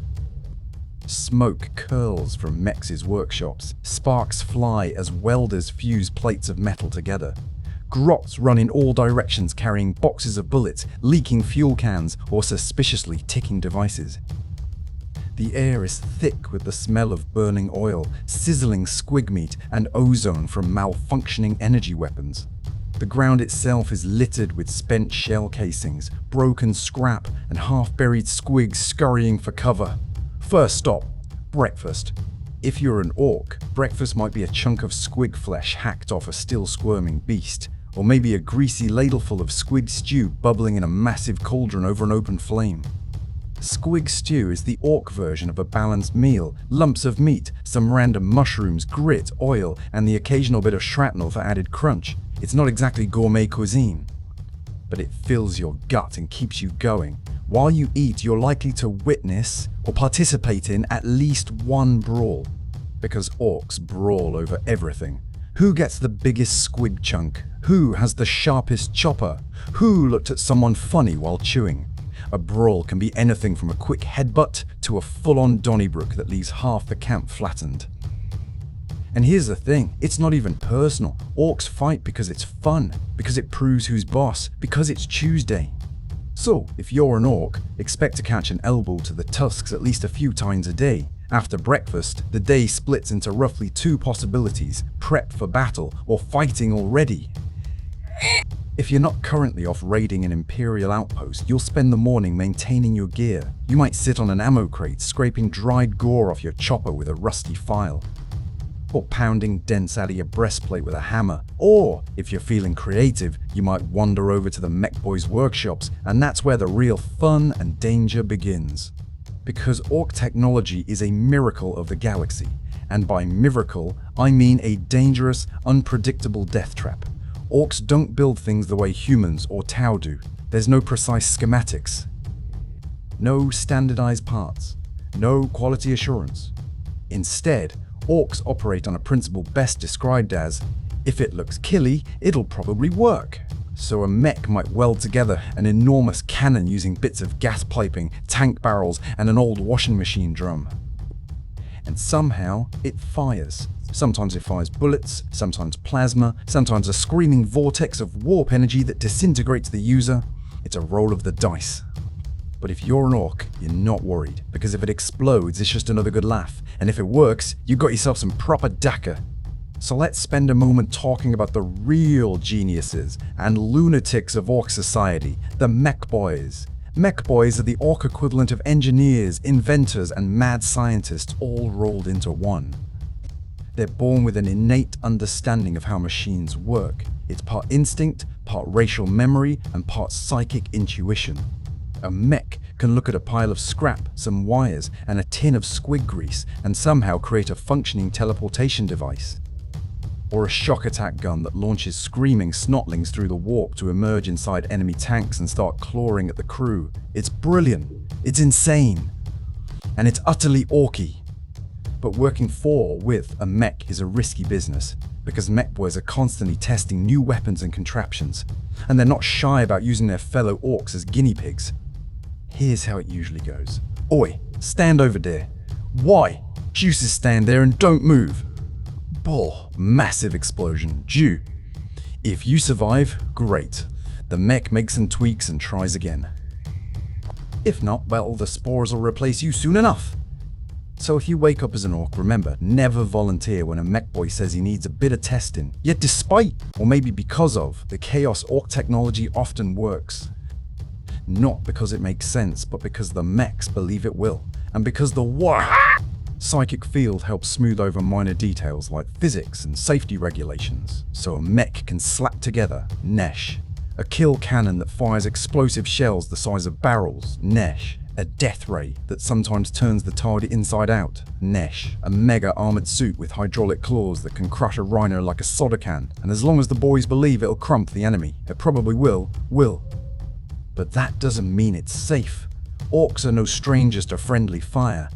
Smoke curls from mechs' workshops. Sparks fly as welders fuse plates of metal together. Grots run in all directions carrying boxes of bullets, leaking fuel cans, or suspiciously ticking devices. The air is thick with the smell of burning oil, sizzling squig meat, and ozone from malfunctioning energy weapons. The ground itself is littered with spent shell casings, broken scrap, and half-buried squigs scurrying for cover. First stop, breakfast. If you're an orc, breakfast might be a chunk of squig flesh hacked off a still squirming beast, or maybe a greasy ladleful of squig stew bubbling in a massive cauldron over an open flame. Squig stew is the orc version of a balanced meal, lumps of meat, some random mushrooms, grit, oil, and the occasional bit of shrapnel for added crunch. It's not exactly gourmet cuisine, but it fills your gut and keeps you going. While you eat, you're likely to witness or participate in at least one brawl, because orcs brawl over everything. Who gets the biggest squig chunk? Who has the sharpest chopper? Who looked at someone funny while chewing? A brawl can be anything from a quick headbutt to a full-on Donnybrook that leaves half the camp flattened. And here's the thing, it's not even personal. Orcs fight because it's fun, because it proves who's boss, because it's Tuesday. So, if you're an orc, expect to catch an elbow to the tusks at least a few times a day. After breakfast, the day splits into roughly two possibilities: prep for battle or fighting already. If you're not currently off raiding an Imperial outpost, you'll spend the morning maintaining your gear. You might sit on an ammo crate, scraping dried gore off your chopper with a rusty file, or pounding dents out of your breastplate with a hammer. Or, if you're feeling creative, you might wander over to the mech boys' workshops, and that's where the real fun and danger begins. Because orc technology is a miracle of the galaxy, and by miracle, I mean a dangerous, unpredictable death trap. Orcs don't build things the way humans or Tau do. There's no precise schematics, no standardized parts, no quality assurance. Instead, orcs operate on a principle best described as, if it looks killy, it'll probably work. So a mech might weld together an enormous cannon using bits of gas piping, tank barrels, and an old washing machine drum. And somehow, it fires. Sometimes it fires bullets, sometimes plasma, sometimes a screaming vortex of warp energy that disintegrates the user. It's a roll of the dice. But if you're an orc, you're not worried, because if it explodes, it's just another good laugh. And if it works, you got yourself some proper dakka. So let's spend a moment talking about the real geniuses and lunatics of orc society, the mech boys. Mech boys are the orc equivalent of engineers, inventors, and mad scientists all rolled into one. They're born with an innate understanding of how machines work. It's part instinct, part racial memory, and part psychic intuition. A mech can look at a pile of scrap, some wires, and a tin of squig grease, and somehow create a functioning teleportation device. Or a shock attack gun that launches screaming snotlings through the warp to emerge inside enemy tanks and start clawing at the crew. It's brilliant, it's insane, and it's utterly orky. But working for or with a mech is a risky business, because mech boys are constantly testing new weapons and contraptions, and they're not shy about using their fellow orcs as guinea pigs. Here's how it usually goes. Oi, stand over there. Why? Juices stand there and don't move. Bull, massive explosion, due. If you survive, great. The mech makes some tweaks and tries again. If not, well, the spores will replace you soon enough. So if you wake up as an orc, remember, never volunteer when a mech boy says he needs a bit of testing. Yet despite, or maybe because of, the chaos orc technology often works. Not because it makes sense, but because the mechs believe it will. And because the WAAAGH psychic field helps smooth over minor details like physics and safety regulations. So a mech can slap together, Nesh. A kill cannon that fires explosive shells the size of barrels, Nesh. A death ray that sometimes turns the target inside out, Nesh. A mega armored suit with hydraulic claws that can crush a rhino like a soda can, and as long as the boys believe it'll crump the enemy, it probably will. But that doesn't mean it's safe. Orcs are no strangers to friendly fire.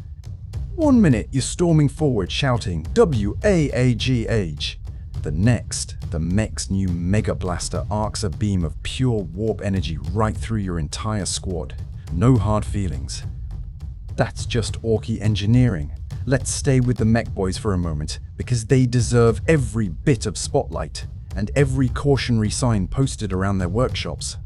One minute you're storming forward shouting WAAAGH. The next, the mech's new Mega Blaster arcs a beam of pure warp energy right through your entire squad. No hard feelings. That's just orky engineering. Let's stay with the mech boys for a moment, because they deserve every bit of spotlight, and every cautionary sign posted around their workshops.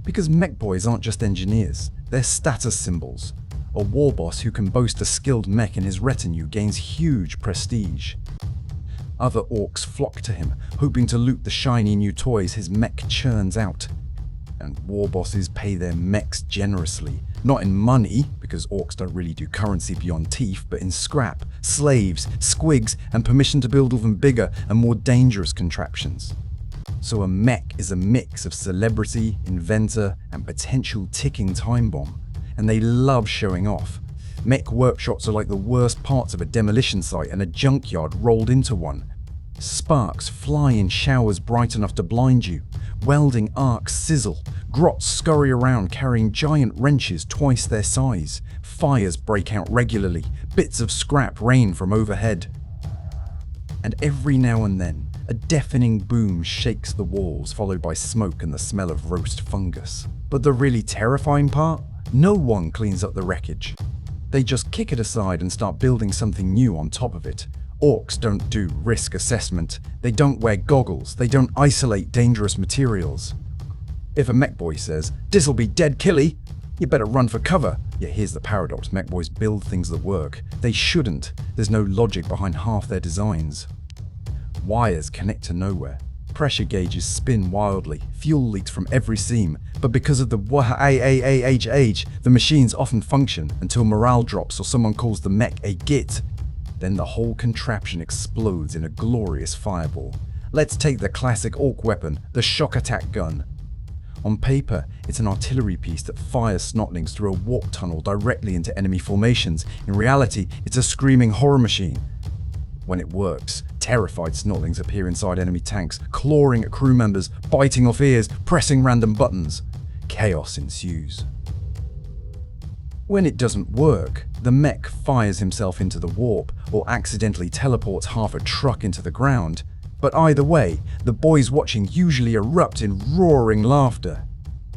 Because mech boys aren't just engineers, they're status symbols. A war boss who can boast a skilled mech in his retinue gains huge prestige. Other orcs flock to him, hoping to loot the shiny new toys his mech churns out. And war bosses pay their mechs generously, not in money, because orcs don't really do currency beyond teeth, but in scrap, slaves, squigs, and permission to build even bigger and more dangerous contraptions. So a mech is a mix of celebrity, inventor, and potential ticking time bomb, and they love showing off. Mech workshops are like the worst parts of a demolition site and a junkyard rolled into one. Sparks fly in showers bright enough to blind you. Welding arcs sizzle. Grots scurry around carrying giant wrenches twice their size. Fires break out regularly. Bits of scrap rain from overhead. And every now and then, a deafening boom shakes the walls, followed by smoke and the smell of roast fungus. But the really terrifying part? No one cleans up the wreckage. They just kick it aside and start building something new on top of it. Orcs don't do risk assessment, they don't wear goggles, they don't isolate dangerous materials. If a mech boy says, "This'll be dead killy," you better run for cover. Yet here's the paradox, mech boys build things that work. They shouldn't. There's no logic behind half their designs. Wires connect to nowhere. Pressure gauges spin wildly, fuel leaks from every seam, but because of the WAAAGH, the machines often function until morale drops or someone calls the mech a git. Then the whole contraption explodes in a glorious fireball. Let's take the classic orc weapon, the shock attack gun. On paper, it's an artillery piece that fires snotlings through a warp tunnel directly into enemy formations. In reality, it's a screaming horror machine. When it works, terrified snotlings appear inside enemy tanks, clawing at crew members, biting off ears, pressing random buttons. Chaos ensues. When it doesn't work, the mech fires himself into the warp or accidentally teleports half a truck into the ground. But either way, the boys watching usually erupt in roaring laughter.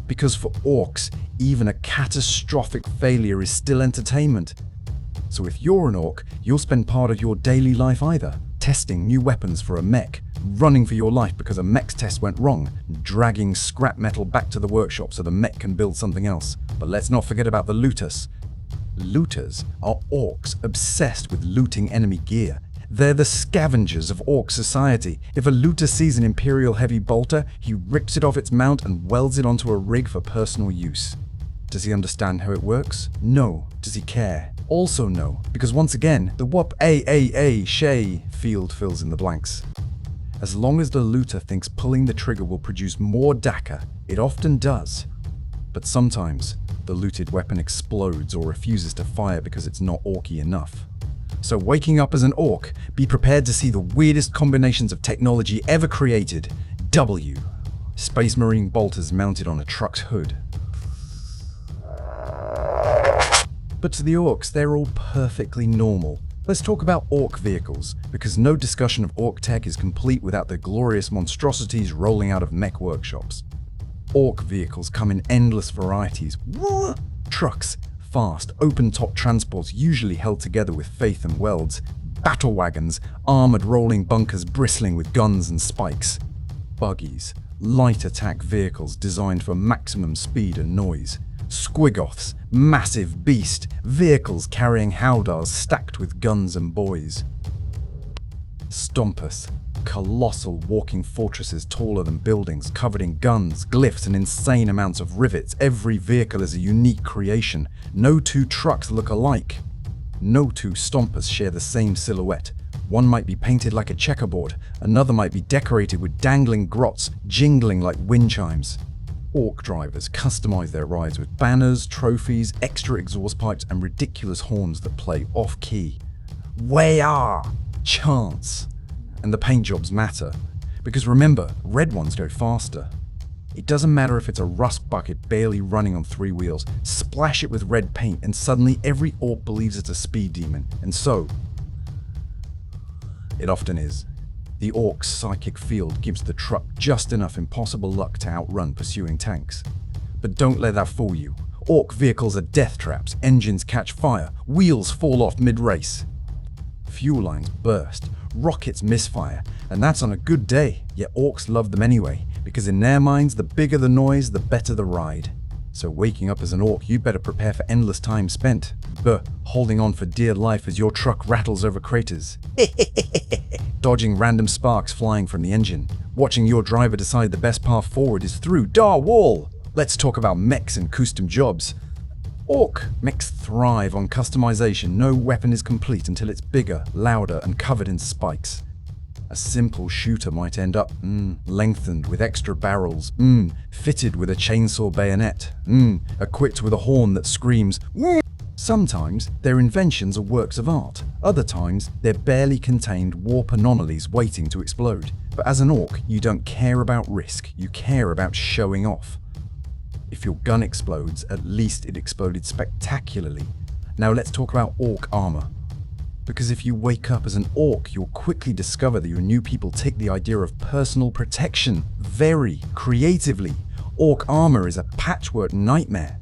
Because for orcs, even a catastrophic failure is still entertainment. So if you're an orc, you'll spend part of your daily life either testing new weapons for a mech, running for your life because a mech's test went wrong, dragging scrap metal back to the workshop so the mech can build something else. But let's not forget about the looters. Looters are orcs obsessed with looting enemy gear. They're the scavengers of orc society. If a looter sees an Imperial heavy bolter, he rips it off its mount and welds it onto a rig for personal use. Does he understand how it works? No. Does he care? Also no, because once again, the WAAAGH field fills in the blanks. As long as the looter thinks pulling the trigger will produce more dakka, it often does. But sometimes, the looted weapon explodes or refuses to fire because it's not orky enough. So waking up as an orc, be prepared to see the weirdest combinations of technology ever created. W. Space Marine bolters mounted on a truck's hood. But to the orcs, they're all perfectly normal. Let's talk about orc vehicles, because no discussion of orc tech is complete without the glorious monstrosities rolling out of mech workshops. Orc vehicles come in endless varieties. Trucks, fast, open-top transports usually held together with faith and welds, battle wagons, armored rolling bunkers bristling with guns and spikes, buggies, light attack vehicles designed for maximum speed and noise, Squigoths, massive beast, vehicles carrying howdahs stacked with guns and boys. Stompus, colossal walking fortresses taller than buildings, covered in guns, glyphs, and insane amounts of rivets. Every vehicle is a unique creation. No two trucks look alike. No two Stompers share the same silhouette. One might be painted like a checkerboard, another might be decorated with dangling grots, jingling like wind chimes. Ork drivers customize their rides with banners, trophies, extra exhaust pipes, and ridiculous horns that play off-key. WAAAGH! Chance! And the paint jobs matter. Because remember, red ones go faster. It doesn't matter if it's a rust bucket barely running on 3 wheels. Splash it with red paint and suddenly every orc believes it's a speed demon. And so, it often is. The orc's psychic field gives the truck just enough impossible luck to outrun pursuing tanks. But don't let that fool you. Orc vehicles are death traps, engines catch fire, wheels fall off mid-race. Fuel lines burst, rockets misfire, and that's on a good day, yet orcs love them anyway, because in their minds, the bigger the noise, the better the ride. So waking up as an orc, you better prepare for endless time spent, holding on for dear life as your truck rattles over craters. Dodging random sparks flying from the engine, watching your driver decide the best path forward is through Dar Wall. Let's talk about mechs and custom jobs. Orc mechs thrive on customization. No weapon is complete until it's bigger, louder, and covered in spikes. A simple shooter might end up lengthened with extra barrels, fitted with a chainsaw bayonet, equipped with a horn that screams. Sometimes their inventions are works of art. Other times they're barely contained warp anomalies waiting to explode. But as an orc, you don't care about risk, you care about showing off. If your gun explodes, at least it exploded spectacularly. Now let's talk about orc armor. Because if you wake up as an orc, you'll quickly discover that your new people take the idea of personal protection very creatively. Orc armor is a patchwork nightmare.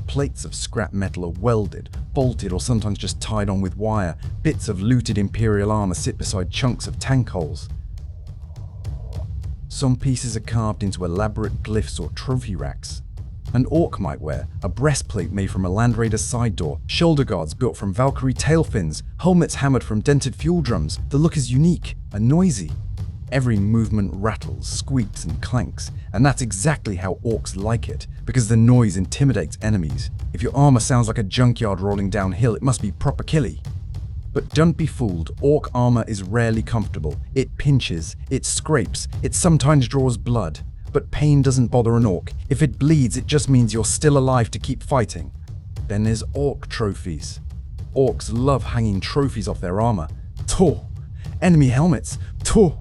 Plates of scrap metal are welded, bolted, or sometimes just tied on with wire. Bits of looted Imperial armor sit beside chunks of tank holes. Some pieces are carved into elaborate glyphs or trophy racks. An orc might wear a breastplate made from a Land Raider's side door, shoulder guards built from Valkyrie tail fins, helmets hammered from dented fuel drums. The look is unique and noisy. Every movement rattles, squeaks, and clanks, and that's exactly how orcs like it, because the noise intimidates enemies. If your armor sounds like a junkyard rolling downhill, it must be proper killy. But don't be fooled, orc armor is rarely comfortable. It pinches, it scrapes, it sometimes draws blood. But pain doesn't bother an orc. If it bleeds, it just means you're still alive to keep fighting. Then there's orc trophies. Orcs love hanging trophies off their armor. Tuh! Enemy helmets. Tuh!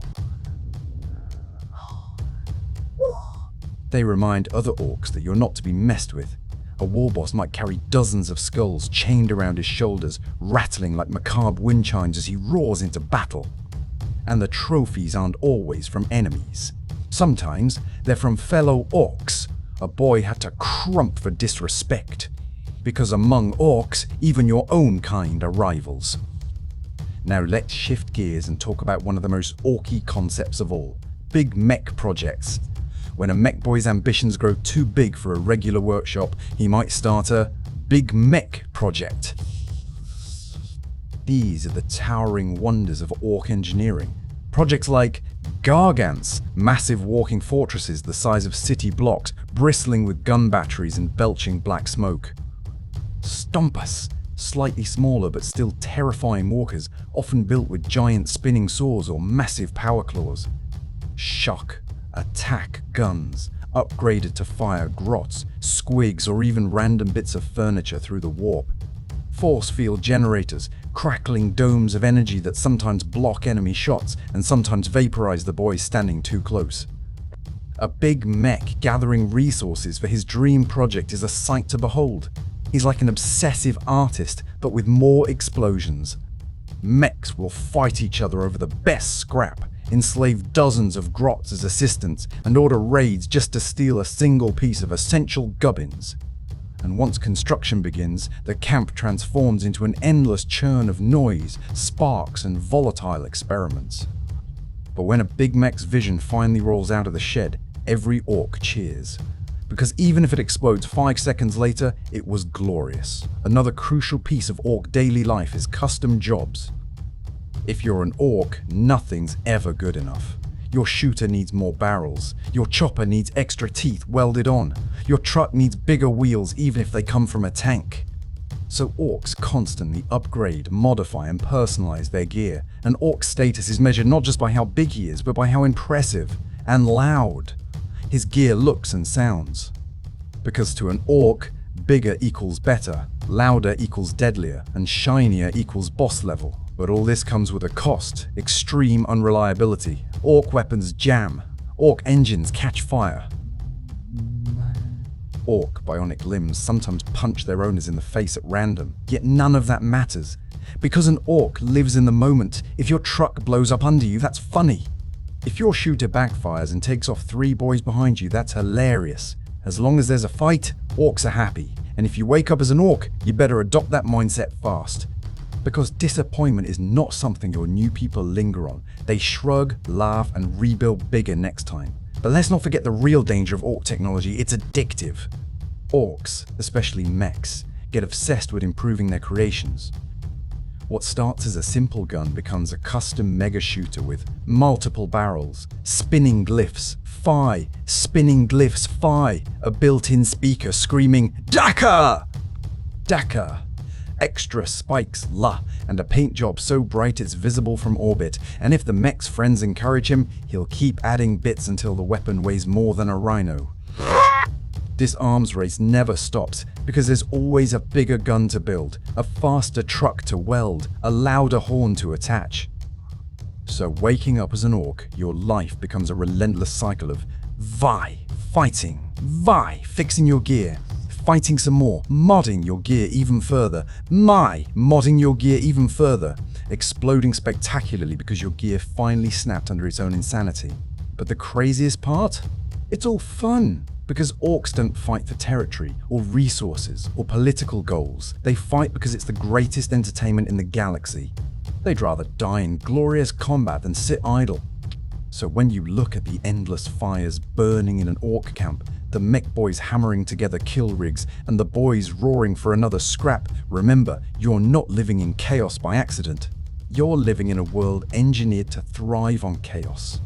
They remind other orcs that you're not to be messed with. A warboss might carry dozens of skulls chained around his shoulders, rattling like macabre wind chimes as he roars into battle. And the trophies aren't always from enemies. Sometimes they're from fellow orcs. A boy had to crump for disrespect. Because among orcs, even your own kind are rivals. Now let's shift gears and talk about one of the most orky concepts of all. Big mech projects. When a mech boy's ambitions grow too big for a regular workshop, he might start a big mech project. These are the towering wonders of orc engineering. Projects like Gargants, massive walking fortresses the size of city blocks, bristling with gun batteries and belching black smoke. Stompus, slightly smaller but still terrifying walkers, often built with giant spinning saws or massive power claws. Shock, attack guns, upgraded to fire grots, squigs, or even random bits of furniture through the warp. Force field generators, crackling domes of energy that sometimes block enemy shots and sometimes vaporize the boys standing too close. A big mech gathering resources for his dream project is a sight to behold. He's like an obsessive artist, but with more explosions. Mechs will fight each other over the best scrap, enslave dozens of grots as assistants, and order raids just to steal a single piece of essential gubbins. And once construction begins, the camp transforms into an endless churn of noise, sparks, and volatile experiments. But when a big mech's vision finally rolls out of the shed, every orc cheers. because even if it explodes 5 seconds later, it was glorious. Another crucial piece of Orc daily life is custom jobs. If you're an Orc, nothing's ever good enough. Your shooter needs more barrels. Your chopper needs extra teeth welded on. Your truck needs bigger wheels even if they come from a tank. So Orcs constantly upgrade, modify, and personalize their gear. An Orc status is measured not just by how big he is, but by how impressive and loud his gear looks and sounds. Because to an Orc, bigger equals better, louder equals deadlier, and shinier equals boss level. But all this comes with a cost: extreme unreliability. Orc weapons jam. Orc engines catch fire. Orc bionic limbs sometimes punch their owners in the face at random, yet none of that matters. Because an Orc lives in the moment. If your truck blows up under you, that's funny. If your shooter backfires and takes off 3 boys behind you, that's hilarious. As long as there's a fight, Orcs are happy. And if you wake up as an Orc, you better adopt that mindset fast. Because disappointment is not something your new people linger on. They shrug, laugh, and rebuild bigger next time. But let's not forget the real danger of Orc technology: it's addictive. Orcs, especially mechs, get obsessed with improving their creations. What starts as a simple gun becomes a custom mega shooter with multiple barrels, spinning glyphs, spinning glyphs, a built-in speaker screaming, "Daka! Daka!" Extra spikes, and a paint job so bright it's visible from orbit. And if the mech's friends encourage him, he'll keep adding bits until the weapon weighs more than a rhino. This arms race never stops, because there's always a bigger gun to build, a faster truck to weld, a louder horn to attach. So waking up as an Orc, your life becomes a relentless cycle of fighting, fixing your gear, fighting some more, modding your gear even further, modding your gear even further, exploding spectacularly because your gear finally snapped under its own insanity. But the craziest part? It's all fun. Because Orcs don't fight for territory, or resources, or political goals. They fight because it's the greatest entertainment in the galaxy. They'd rather die in glorious combat than sit idle. So when you look at the endless fires burning in an Orc camp, the mech boys hammering together kill rigs, and the boys roaring for another scrap, remember, you're not living in chaos by accident. You're living in a world engineered to thrive on chaos.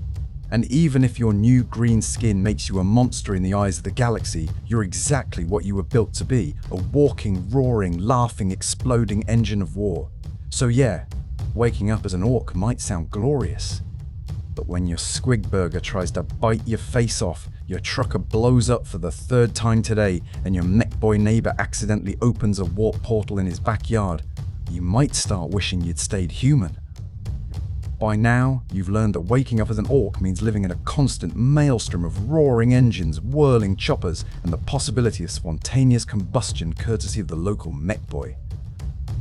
And even if your new green skin makes you a monster in the eyes of the galaxy, you're exactly what you were built to be: a walking, roaring, laughing, exploding engine of war. So yeah, waking up as an Orc might sound glorious. But when your squig burger tries to bite your face off, your trucker blows up for the 3rd time today, and your mech boy neighbor accidentally opens a warp portal in his backyard, you might start wishing you'd stayed human. By now, you've learned that waking up as an Orc means living in a constant maelstrom of roaring engines, whirling choppers, and the possibility of spontaneous combustion courtesy of the local mech boy.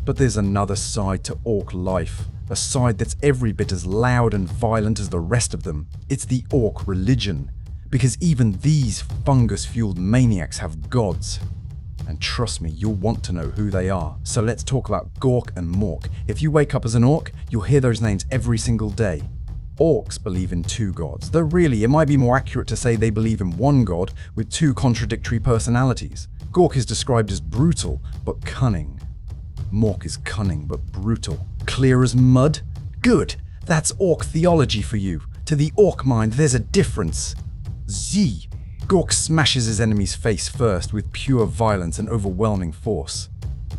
But there's another side to Orc life, a side that's every bit as loud and violent as the rest of them. It's the Orc religion, because even these fungus-fueled maniacs have gods. And trust me, you'll want to know who they are. So let's talk about Gork and Mork. If you wake up as an Orc, you'll hear those names every single day. Orcs believe in 2 gods, though really it might be more accurate to say they believe in 1 god with 2 contradictory personalities. Gork is described as brutal, but cunning. Mork is cunning, but brutal. Clear as mud? Good, that's Orc theology for you. To the Orc mind, there's a difference. Gork smashes his enemy's face first with pure violence and overwhelming force.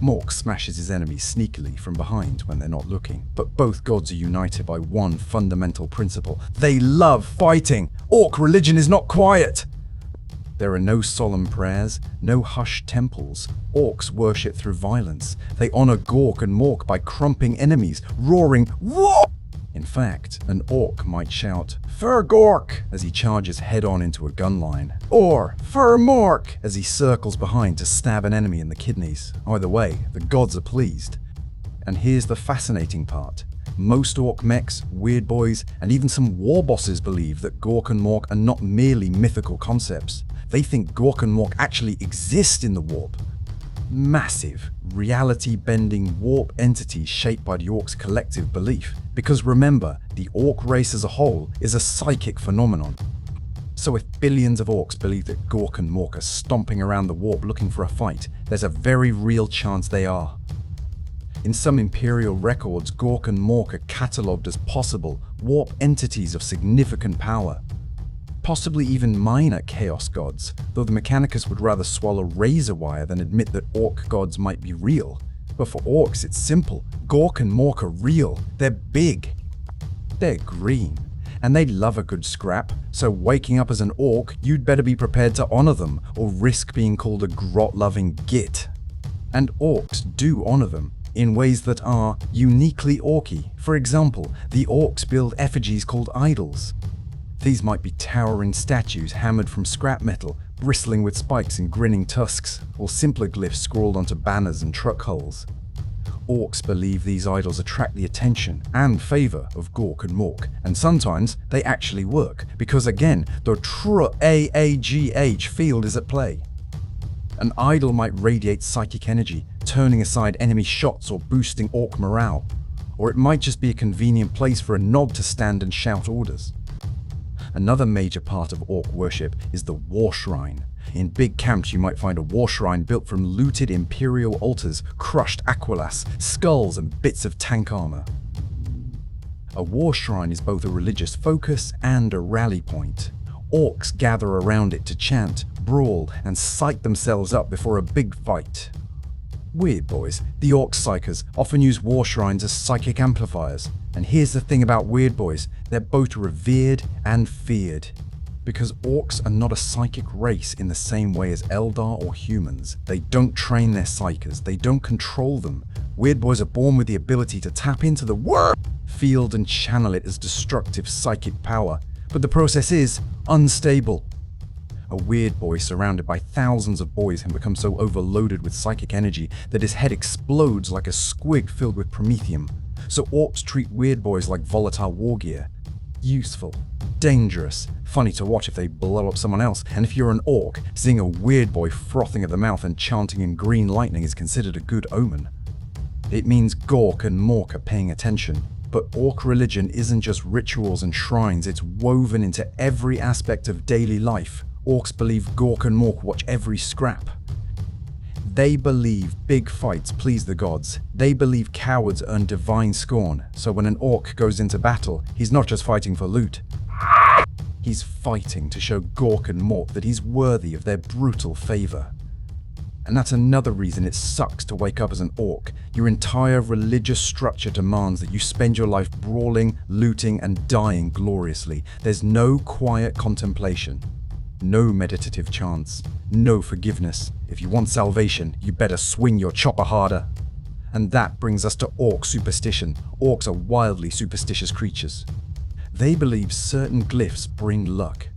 Mork smashes his enemies sneakily from behind when they're not looking. But both gods are united by one fundamental principle: they love fighting. Orc religion is not quiet. There are no solemn prayers, no hushed temples. Orcs worship through violence. They honor Gork and Mork by crumping enemies, roaring, "Whoa!" In fact, an Orc might shout, "Fur Gork!" as he charges head-on into a gun line, or "Fur Mork!" as he circles behind to stab an enemy in the kidneys. Either way, the gods are pleased. And here's the fascinating part. Most Orc mechs, weird boys, and even some war bosses believe that Gork and Mork are not merely mythical concepts. They think Gork and Mork actually exist in the warp. Massive, reality-bending warp entities shaped by the Orcs' collective belief. Because remember, the Orc race as a whole is a psychic phenomenon. So if billions of orcs believe that Gork and Mork are stomping around the warp looking for a fight, there's a very real chance they are. In some Imperial records, Gork and Mork are catalogued as possible warp entities of significant power. Possibly even minor chaos gods, though the Mechanicus would rather swallow razor wire than admit that orc gods might be real. But for orcs, it's simple. Gork and Mork are real. They're big. They're green. And they love a good scrap, so waking up as an orc, you'd better be prepared to honor them, or risk being called a grot-loving git. And orcs do honor them, in ways that are uniquely orky. For example, the orcs build effigies called idols. These might be towering statues hammered from scrap metal, bristling with spikes and grinning tusks, or simpler glyphs scrawled onto banners and truck hulls. Orcs believe these idols attract the attention and favor of Gork and Mork, and sometimes they actually work, because again, the true WAAAGH field is at play. An idol might radiate psychic energy, turning aside enemy shots or boosting orc morale, or it might just be a convenient place for a knob to stand and shout orders. Another major part of orc worship is the war shrine. In big camps you might find a war shrine built from looted Imperial altars, crushed aquelas, skulls and bits of tank armor. A war shrine is both a religious focus and a rally point. Orcs gather around it to chant, brawl and psych themselves up before a big fight. Weird boys, the orc psychers, often use war shrines as psychic amplifiers. And here's the thing about weird boys, they're both revered and feared. Because orcs are not a psychic race in the same way as Eldar or humans. They don't train their psychers, they don't control them. Weird boys are born with the ability to tap into the war field and channel it as destructive psychic power. But the process is unstable. A weird boy surrounded by thousands of boys can become so overloaded with psychic energy that his head explodes like a squig filled with promethium. So orcs treat weird boys like volatile war gear. Useful, dangerous, funny to watch if they blow up someone else, and if you're an orc, seeing a weird boy frothing at the mouth and chanting in green lightning is considered a good omen. It means Gork and Mork are paying attention. But orc religion isn't just rituals and shrines, it's woven into every aspect of daily life. Orcs believe Gork and Mork watch every scrap. They believe big fights please the gods. They believe cowards earn divine scorn. So when an orc goes into battle, he's not just fighting for loot. He's fighting to show Gork and Mork that he's worthy of their brutal favor. And that's another reason it sucks to wake up as an orc. Your entire religious structure demands that you spend your life brawling, looting, and dying gloriously. There's no quiet contemplation. No meditative chants, no forgiveness. If you want salvation, you better swing your chopper harder. And that brings us to orc superstition. Orcs are wildly superstitious creatures. They believe certain glyphs bring luck.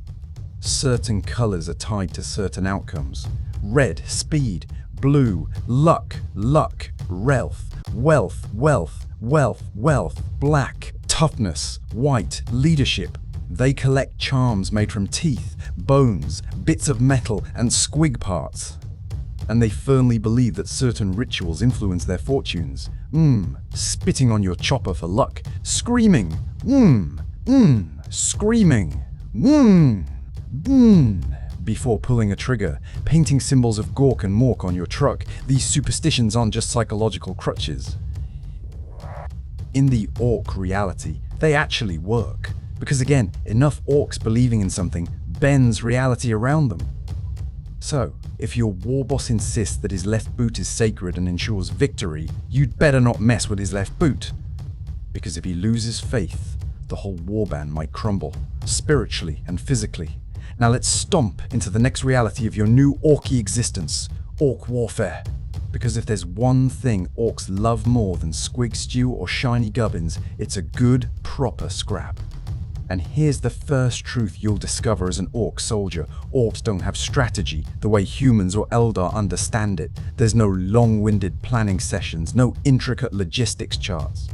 Certain colors are tied to certain outcomes. Red, speed. Blue, luck, luck. Wealth, wealth, wealth, wealth, wealth. Black, toughness. White, leadership. They collect charms made from teeth, bones, bits of metal, and squig parts. And they firmly believe that certain rituals influence their fortunes. Spitting on your chopper for luck. Screaming. Screaming. Before pulling a trigger. Painting symbols of Gork and Mork on your truck. These superstitions aren't just psychological crutches. In the orc reality, they actually work. Because again, enough orcs believing in something bends reality around them. So, if your war boss insists that his left boot is sacred and ensures victory, you'd better not mess with his left boot. Because if he loses faith, the whole warband might crumble, spiritually and physically. Now let's stomp into the next reality of your new orky existence, orc warfare. Because if there's one thing orcs love more than squig stew or shiny gubbins, it's a good, proper scrap. And here's the first truth you'll discover as an orc soldier. Orcs don't have strategy the way humans or Eldar understand it. There's no long-winded planning sessions, no intricate logistics charts.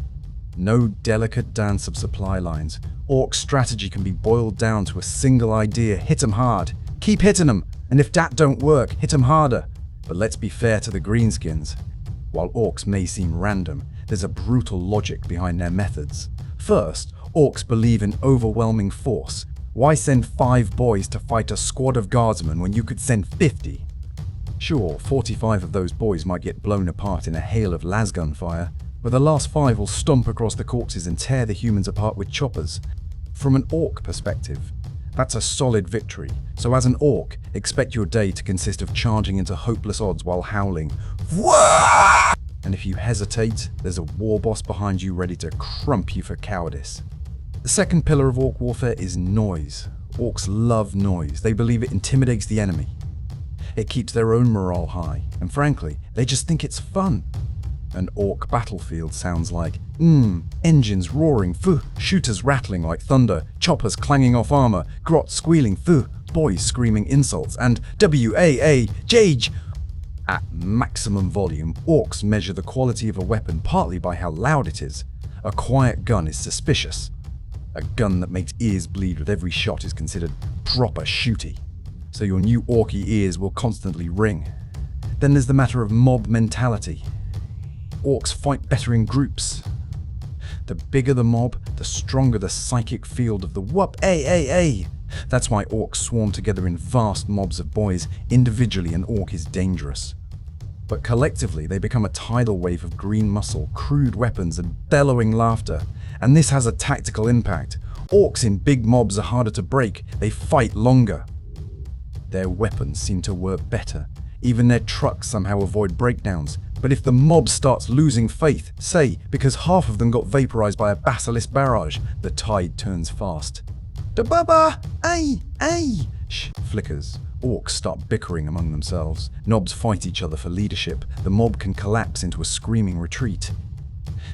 No delicate dance of supply lines. Orc strategy can be boiled down to a single idea: hit 'em hard. Keep hitting 'em, and if that don't work, hit 'em harder. But let's be fair to the greenskins. While orcs may seem random, there's a brutal logic behind their methods. First, orcs believe in overwhelming force. Why send 5 boys to fight a squad of guardsmen when you could send 50? Sure, 45 of those boys might get blown apart in a hail of lasgun fire, but the last 5 will stomp across the corpses and tear the humans apart with choppers. From an orc perspective, that's a solid victory, so as an orc, expect your day to consist of charging into hopeless odds while howling, "Wah!" And if you hesitate, there's a war boss behind you ready to crump you for cowardice. The second pillar of orc warfare is noise. Orcs love noise. They believe it intimidates the enemy. It keeps their own morale high, and frankly, they just think it's fun. An orc battlefield sounds like, engines roaring, shooters rattling like thunder, choppers clanging off armor, grots squealing, boys screaming insults, and WAAAGH. At maximum volume, orcs measure the quality of a weapon partly by how loud it is. A quiet gun is suspicious. A gun that makes ears bleed with every shot is considered proper shooty. So your new orky ears will constantly ring. Then there's the matter of mob mentality. Orcs fight better in groups. The bigger the mob, the stronger the psychic field of the WAAAGH. That's why orcs swarm together in vast mobs of boys. Individually, an orc is dangerous. But collectively, they become a tidal wave of green muscle, crude weapons, and bellowing laughter. And this has a tactical impact. Orcs in big mobs are harder to break. They fight longer. Their weapons seem to work better. Even their trucks somehow avoid breakdowns. But if the mob starts losing faith, say, because half of them got vaporized by a basilisk barrage, the tide turns fast. Da-ba-ba! Ay! Flickers. Orcs start bickering among themselves. Knobs fight each other for leadership. The mob can collapse into a screaming retreat.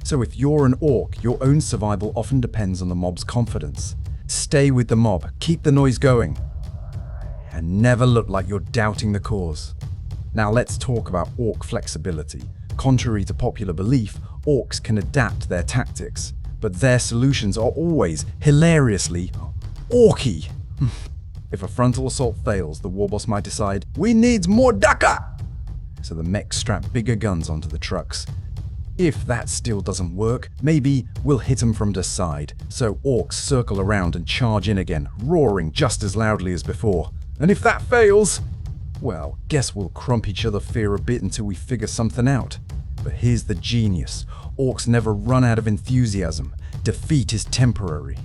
So if you're an orc, your own survival often depends on the mob's confidence. Stay with the mob, keep the noise going, and never look like you're doubting the cause. Now let's talk about orc flexibility. Contrary to popular belief, orcs can adapt their tactics, but their solutions are always hilariously orky. If a frontal assault fails, the warboss might decide, "We need more daka!" So the mechs strap bigger guns onto the trucks. If that still doesn't work, maybe we'll hit them from the side. So orcs circle around and charge in again, roaring just as loudly as before. And if that fails, well, guess we'll crump each other fear a bit until we figure something out. But here's the genius. Orcs never run out of enthusiasm. Defeat is temporary.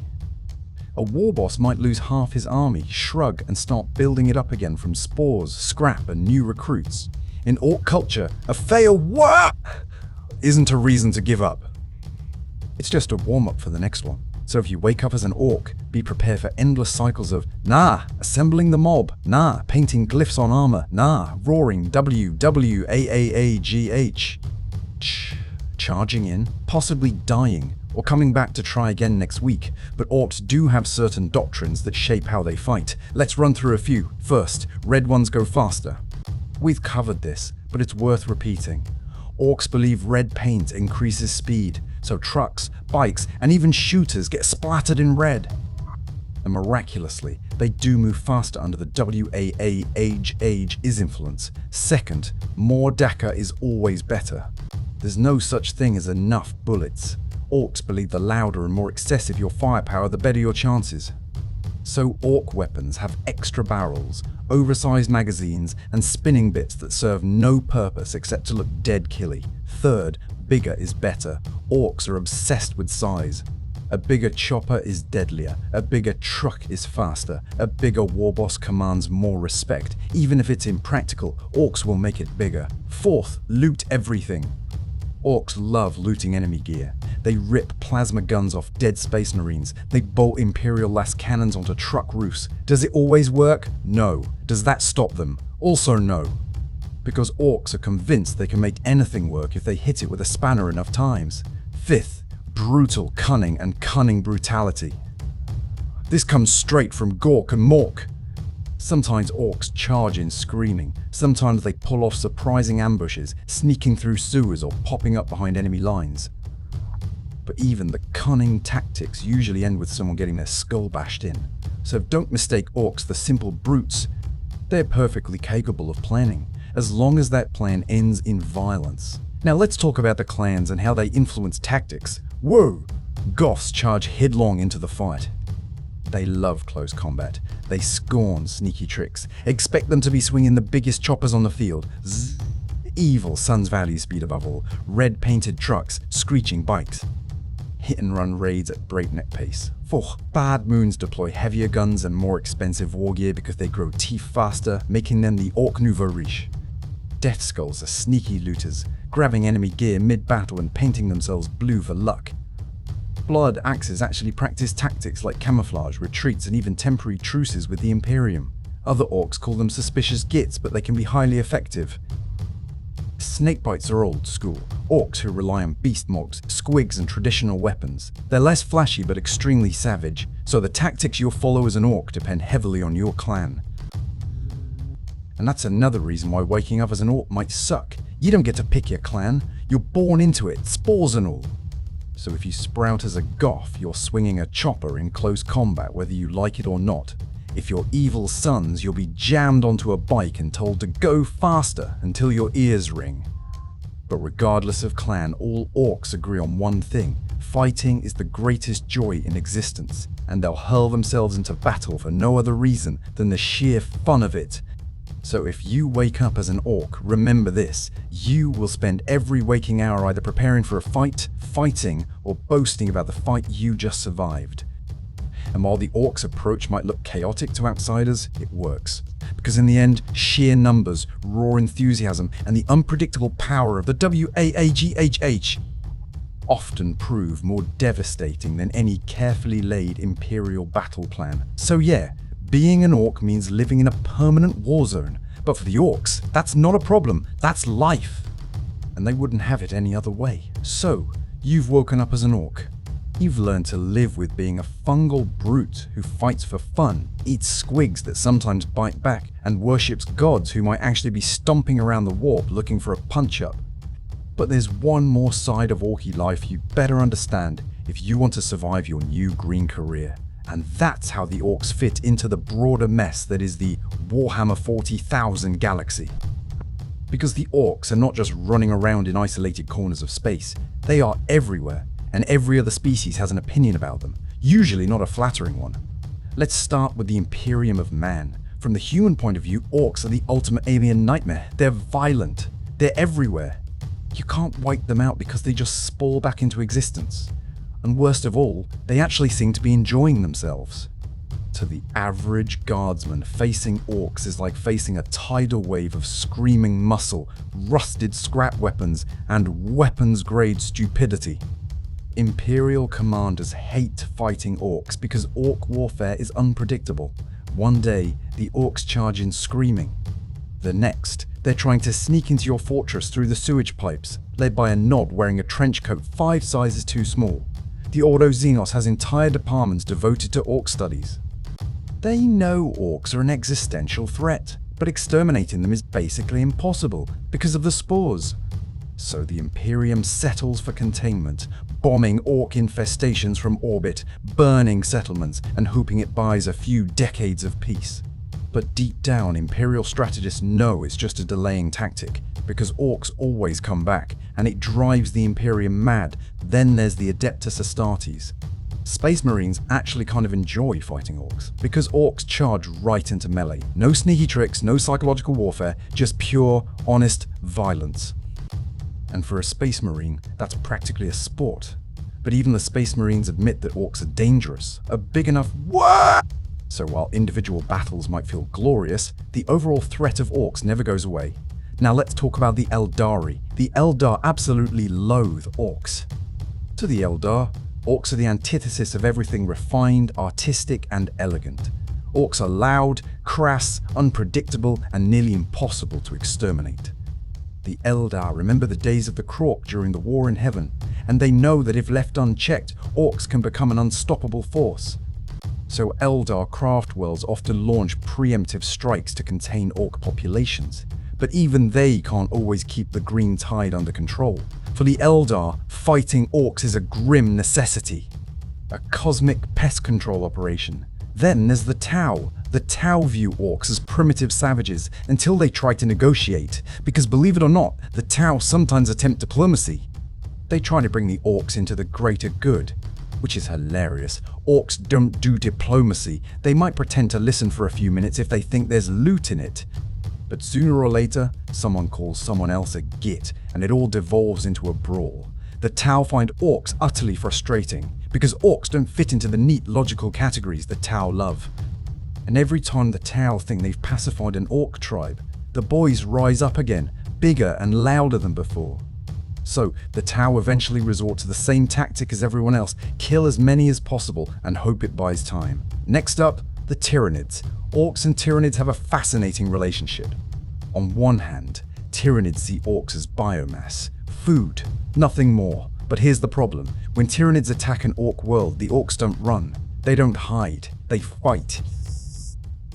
A warboss might lose half his army, shrug, and start building it up again from spores, scrap, and new recruits. In orc culture, a fail isn't a reason to give up. It's just a warm-up for the next one. So if you wake up as an orc, be prepared for endless cycles of assembling the mob, painting glyphs on armor, roaring WAAAGH, charging in, possibly dying, or coming back to try again next week. But orcs do have certain doctrines that shape how they fight. Let's run through a few. First, red ones go faster. We've covered this, but it's worth repeating. Orcs believe red paint increases speed, so trucks, bikes, and even shooters get splattered in red. And miraculously, they do move faster under the WAAAGH's influence. Second, more Daka is always better. There's no such thing as enough bullets. Orcs believe the louder and more excessive your firepower, the better your chances. So orc weapons have extra barrels, oversized magazines, and spinning bits that serve no purpose except to look dead killy. Third, bigger is better. Orcs are obsessed with size. A bigger chopper is deadlier. A bigger truck is faster. A bigger warboss commands more respect. Even if it's impractical, orcs will make it bigger. Fourth, loot everything. Orcs love looting enemy gear. They rip plasma guns off dead space marines. They bolt Imperial las cannons onto truck roofs. Does it always work? No. Does that stop them? Also no. Because orcs are convinced they can make anything work if they hit it with a spanner enough times. Fifth, brutal cunning and cunning brutality. This comes straight from Gork and Mork. Sometimes orcs charge in screaming. Sometimes they pull off surprising ambushes, sneaking through sewers or popping up behind enemy lines. But even the cunning tactics usually end with someone getting their skull bashed in. So don't mistake orcs for simple brutes. They're perfectly capable of planning, as long as that plan ends in violence. Now let's talk about the clans and how they influence tactics. Whoa! Goths charge headlong into the fight. They love close combat. They scorn sneaky tricks. Expect them to be swinging the biggest choppers on the field. Zzz. Evil Sun's value speed above all. Red-painted trucks, screeching bikes. Hit-and-run raids at breakneck pace. Bad Moons deploy heavier guns and more expensive war gear because they grow teeth faster, making them the Orc nouveau riche. Death Skulls are sneaky looters, grabbing enemy gear mid-battle and painting themselves blue for luck. Blood Axes actually practice tactics like camouflage, retreats, and even temporary truces with the Imperium. Other Orcs call them suspicious gits, but they can be highly effective. Snakebites are old school. Orcs who rely on beast mobs, squigs, and traditional weapons. They're less flashy but extremely savage, so the tactics you'll follow as an Orc depend heavily on your clan. And that's another reason why waking up as an Orc might suck. You don't get to pick your clan, you're born into it, spores and all. So if you sprout as a Goth, you're swinging a chopper in close combat whether you like it or not. If you're evil sons, you'll be jammed onto a bike and told to go faster until your ears ring. But regardless of clan, all Orcs agree on one thing. Fighting is the greatest joy in existence, and they'll hurl themselves into battle for no other reason than the sheer fun of it. So if you wake up as an Orc, remember this: you will spend every waking hour either preparing for a fight, fighting, or boasting about the fight you just survived. And while the Orcs' approach might look chaotic to outsiders, it works. Because in the end, sheer numbers, raw enthusiasm, and the unpredictable power of the WAAGH often prove more devastating than any carefully laid Imperial battle plan. So yeah, being an Orc means living in a permanent war zone. But for the Orcs, that's not a problem, that's life. And they wouldn't have it any other way. So, you've woken up as an Orc. You've learned to live with being a fungal brute who fights for fun, eats squigs that sometimes bite back, and worships gods who might actually be stomping around the warp looking for a punch-up. But there's one more side of Orky life you better understand if you want to survive your new green career. And that's how the Orcs fit into the broader mess that is the Warhammer 40,000 galaxy. Because the Orcs are not just running around in isolated corners of space, they are everywhere. And every other species has an opinion about them, usually not a flattering one. Let's start with the Imperium of Man. From the human point of view, Orcs are the ultimate alien nightmare. They're violent. They're everywhere. You can't wipe them out because they just spawn back into existence. And worst of all, they actually seem to be enjoying themselves. To the average guardsman, facing Orcs is like facing a tidal wave of screaming muscle, rusted scrap weapons, and weapons-grade stupidity. Imperial commanders hate fighting Orcs because Orc warfare is unpredictable. One day, the Orcs charge in screaming. The next, they're trying to sneak into your fortress through the sewage pipes, led by a Nod wearing a trench coat 5 sizes too small. The Ordo Xenos has entire departments devoted to Orc studies. They know Orcs are an existential threat, but exterminating them is basically impossible because of the spores. So the Imperium settles for containment, bombing Orc infestations from orbit, burning settlements, and hoping it buys a few decades of peace. But deep down, Imperial strategists know it's just a delaying tactic, because Orcs always come back, and it drives the Imperium mad. Then there's the Adeptus Astartes. Space Marines actually kind of enjoy fighting Orcs, because Orcs charge right into melee. No sneaky tricks, no psychological warfare, just pure, honest violence. And for a Space Marine, that's practically a sport. But even the Space Marines admit that Orcs are dangerous, a big enough what? So while individual battles might feel glorious, the overall threat of Orcs never goes away. Now let's talk about the Eldari. The Eldar absolutely loathe Orcs. To the Eldar, Orcs are the antithesis of everything refined, artistic, and elegant. Orcs are loud, crass, unpredictable, and nearly impossible to exterminate. The Eldar remember the days of the Krork during the War in Heaven, and they know that if left unchecked, Orcs can become an unstoppable force. So Eldar craft worlds often launch preemptive strikes to contain Orc populations, but even they can't always keep the green tide under control. For the Eldar, fighting Orcs is a grim necessity, a cosmic pest control operation. Then there's the Tau. The Tau view Orcs as primitive savages until they try to negotiate, because believe it or not, the Tau sometimes attempt diplomacy. They try to bring the Orcs into the greater good. which is hilarious. Orcs don't do diplomacy. They might pretend to listen for a few minutes if they think there's loot in it. But sooner or later, someone calls someone else a git, and it all devolves into a brawl. The Tau find Orcs utterly frustrating, because Orcs don't fit into the neat logical categories the Tau love. And every time the Tau think they've pacified an Orc tribe, the boys rise up again, bigger and louder than before. So, the Tau eventually resort to the same tactic as everyone else, kill as many as possible and hope it buys time. Next up, the Tyranids. Orcs and Tyranids have a fascinating relationship. On one hand, Tyranids see Orcs as biomass, food, nothing more. But here's the problem. When Tyranids attack an Orc world, the Orcs don't run. They don't hide. They fight.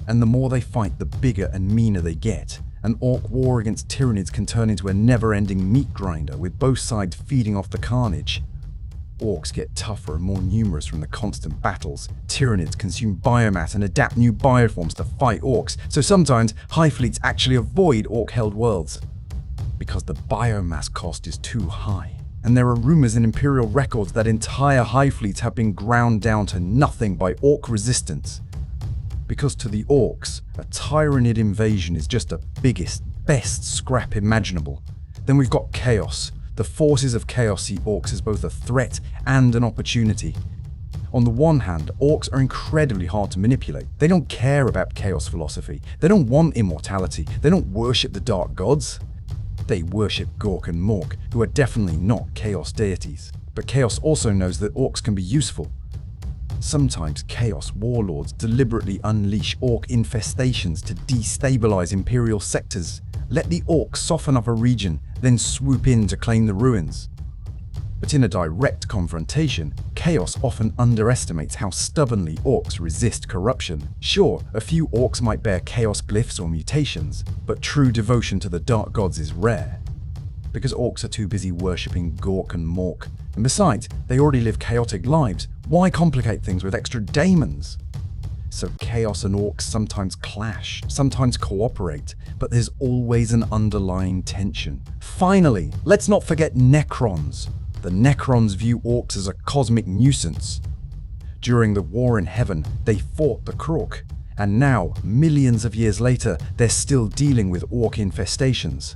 And the more they fight, the bigger and meaner they get. An Orc war against Tyranids can turn into a never-ending meat grinder, with both sides feeding off the carnage. Orcs get tougher and more numerous from the constant battles. Tyranids consume biomass and adapt new bioforms to fight Orcs, so sometimes Hive fleets actually avoid Orc-held worlds, because the biomass cost is too high. And there are rumors in Imperial records that entire Hive fleets have been ground down to nothing by Orc resistance. Because to the Orcs, a Tyranid invasion is just the biggest, best scrap imaginable. Then we've got Chaos. The forces of Chaos see Orcs as both a threat and an opportunity. On the one hand, Orcs are incredibly hard to manipulate. They don't care about Chaos philosophy. They don't want immortality. They don't worship the Dark Gods. They worship Gork and Mork, who are definitely not Chaos deities. But Chaos also knows that Orcs can be useful. Sometimes Chaos warlords deliberately unleash Orc infestations to destabilize Imperial sectors, let the Orcs soften up a region, then swoop in to claim the ruins. But in a direct confrontation, Chaos often underestimates how stubbornly Orcs resist corruption. Sure, a few Orcs might bear Chaos glyphs or mutations, but true devotion to the Dark Gods is rare. Because Orcs are too busy worshipping Gork and Mork. And besides, they already live chaotic lives. Why complicate things with extra daemons? So Chaos and Orcs sometimes clash, sometimes cooperate, but there's always an underlying tension. Finally, let's not forget Necrons. The Necrons view Orcs as a cosmic nuisance. During the War in Heaven, they fought the Crook, and now, millions of years later, they're still dealing with Orc infestations.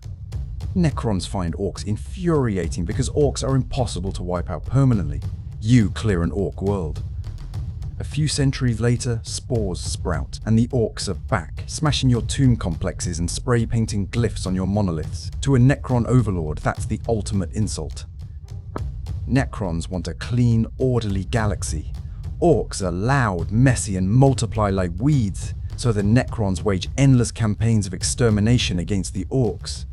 Necrons find Orcs infuriating because Orcs are impossible to wipe out permanently. You clear an Orc world. A few centuries later, spores sprout, and the Orcs are back, smashing your tomb complexes and spray painting glyphs on your monoliths. To a Necron overlord, that's the ultimate insult. Necrons want a clean, orderly galaxy. Orcs are loud, messy, and multiply like weeds, so the Necrons wage endless campaigns of extermination against the Orcs.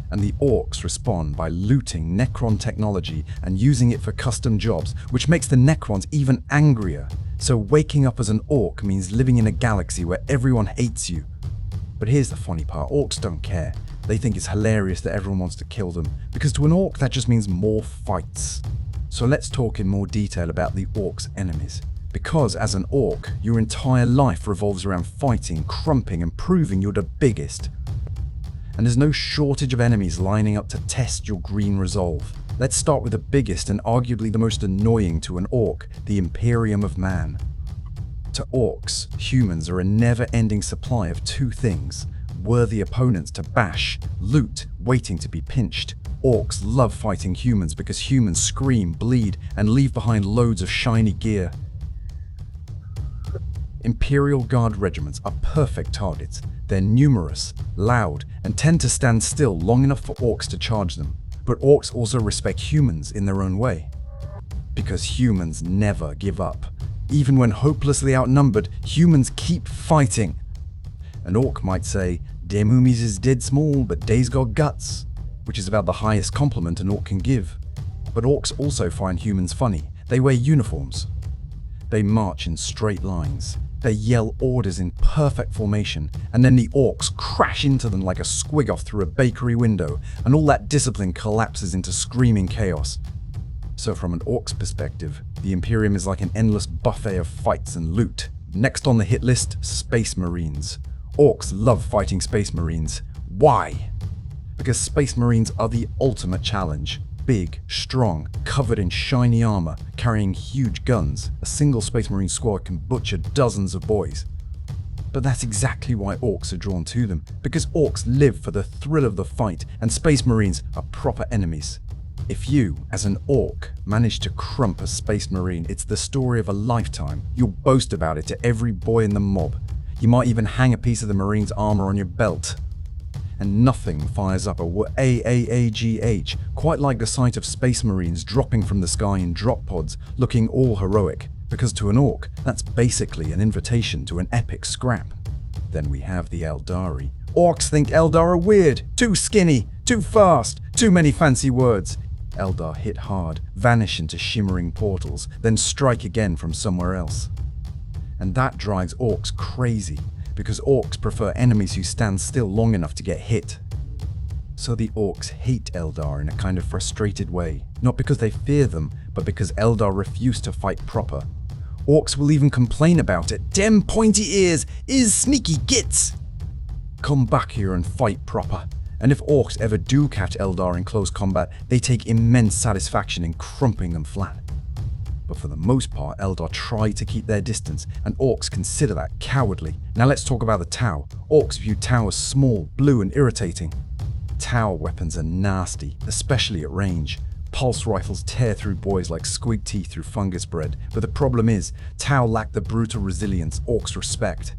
And the Orcs respond by looting Necron technology and using it for custom jobs, which makes the Necrons even angrier. So waking up as an Orc means living in a galaxy where everyone hates you. But here's the funny part, Orcs don't care. They think it's hilarious that everyone wants to kill them, because to an Orc that just means more fights. So let's talk in more detail about the Orcs' enemies. Because as an Orc, your entire life revolves around fighting, crumping, and proving you're the biggest. And there's no shortage of enemies lining up to test your green resolve. Let's start with the biggest and arguably the most annoying to an Orc, the Imperium of Man. To Orcs, humans are a never-ending supply of two things: worthy opponents to bash, loot, waiting to be pinched. Orcs love fighting humans because humans scream, bleed, and leave behind loads of shiny gear. Imperial Guard regiments are perfect targets. They're numerous, loud, and tend to stand still long enough for Orcs to charge them. But Orcs also respect humans in their own way. Because humans never give up. Even when hopelessly outnumbered, humans keep fighting. An Orc might say, "Dem homies is dead small, but dey's got guts," which is about the highest compliment an Orc can give. But Orcs also find humans funny. They wear uniforms. They march in straight lines. They yell orders in perfect formation, and then the Orcs crash into them like a squig-off through a bakery window, and all that discipline collapses into screaming chaos. So from an Orc's perspective, the Imperium is like an endless buffet of fights and loot. Next on the hit list, Space Marines. Orcs love fighting Space Marines. Why? Because Space Marines are the ultimate challenge. Big, strong, covered in shiny armor, carrying huge guns, a single Space Marine squad can butcher dozens of boys. But that's exactly why Orks are drawn to them, because Orks live for the thrill of the fight, and Space Marines are proper enemies. If you, as an Ork, manage to crump a Space Marine, it's the story of a lifetime. You'll boast about it to every boy in the mob. You might even hang a piece of the Marine's armor on your belt. And nothing fires up a WAAAGH quite like the sight of Space Marines dropping from the sky in drop pods, looking all heroic, because to an Ork, that's basically an invitation to an epic scrap. Then we have the Eldari. Orks think Eldar are weird, too skinny, too fast, too many fancy words. Eldar hit hard, vanish into shimmering portals, then strike again from somewhere else. And that drives Orks crazy, because Orks prefer enemies who stand still long enough to get hit. So the Orks hate Eldar in a kind of frustrated way, not because they fear them, but because Eldar refuse to fight proper. Orks will even complain about it. "Dem pointy ears is sneaky gits! Come back here and fight proper." And if Orks ever do catch Eldar in close combat, they take immense satisfaction in crumping them flat. But for the most part, Eldar try to keep their distance, and Orks consider that cowardly. Now let's talk about the Tau. Orks view Tau as small, blue, and irritating. Tau weapons are nasty, especially at range. Pulse rifles tear through boys like squig teeth through fungus bread, but the problem is, Tau lack the brutal resilience Orks respect.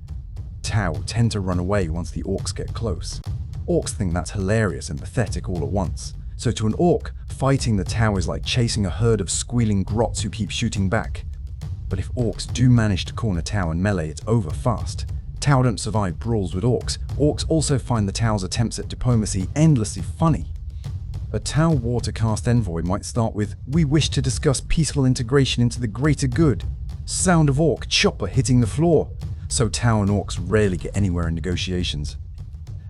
Tau tend to run away once the Orks get close. Orks think that's hilarious and pathetic all at once. So to an Ork, fighting the Tau is like chasing a herd of squealing grots who keep shooting back. But if Orks do manage to corner Tau and melee, it's over fast. Tau don't survive brawls with Orks. Orks also find the Tau's attempts at diplomacy endlessly funny. A Tau watercast envoy might start with, "We wish to discuss peaceful integration into the greater good." Sound of Ork chopper hitting the floor. So Tau and Orks rarely get anywhere in negotiations.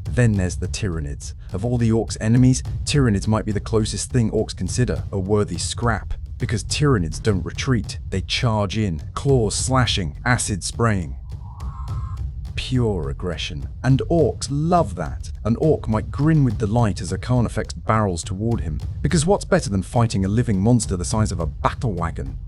Then there's the Tyranids. Of all the Orks' enemies, Tyranids might be the closest thing Orks consider a worthy scrap. Because Tyranids don't retreat, they charge in, claws slashing, acid spraying. Pure aggression. And Orks love that. An Ork might grin with delight as a Carnifex barrels toward him. Because what's better than fighting a living monster the size of a battle wagon?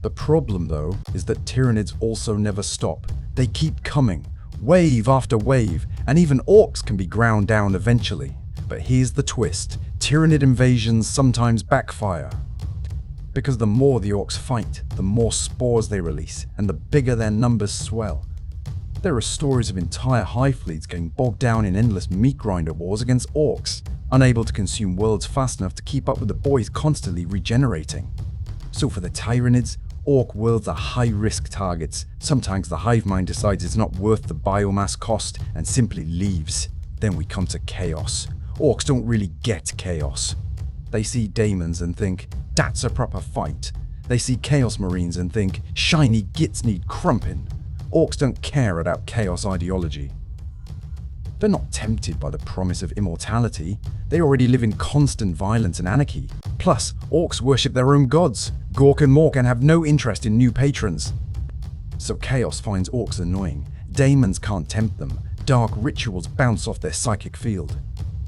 The problem, though, is that Tyranids also never stop. They keep coming. Wave after wave, and even Orks can be ground down eventually. But here's the twist. Tyranid invasions sometimes backfire. Because the more the Orks fight, the more spores they release, and the bigger their numbers swell. There are stories of entire hive fleets getting bogged down in endless meat grinder wars against Orks, unable to consume worlds fast enough to keep up with the boys constantly regenerating. So for the Tyranids, Ork worlds are high-risk targets. Sometimes the hive mind decides it's not worth the biomass cost and simply leaves. Then we come to chaos. Orks don't really get chaos. They see daemons and think, that's a proper fight. They see chaos marines and think, shiny gits need crumping. Orks don't care about chaos ideology. They're not tempted by the promise of immortality. They already live in constant violence and anarchy. Plus, Orks worship their own gods. Gork and Mork and have no interest in new patrons. So chaos finds Orks annoying. Daemons can't tempt them. Dark rituals bounce off their psychic field.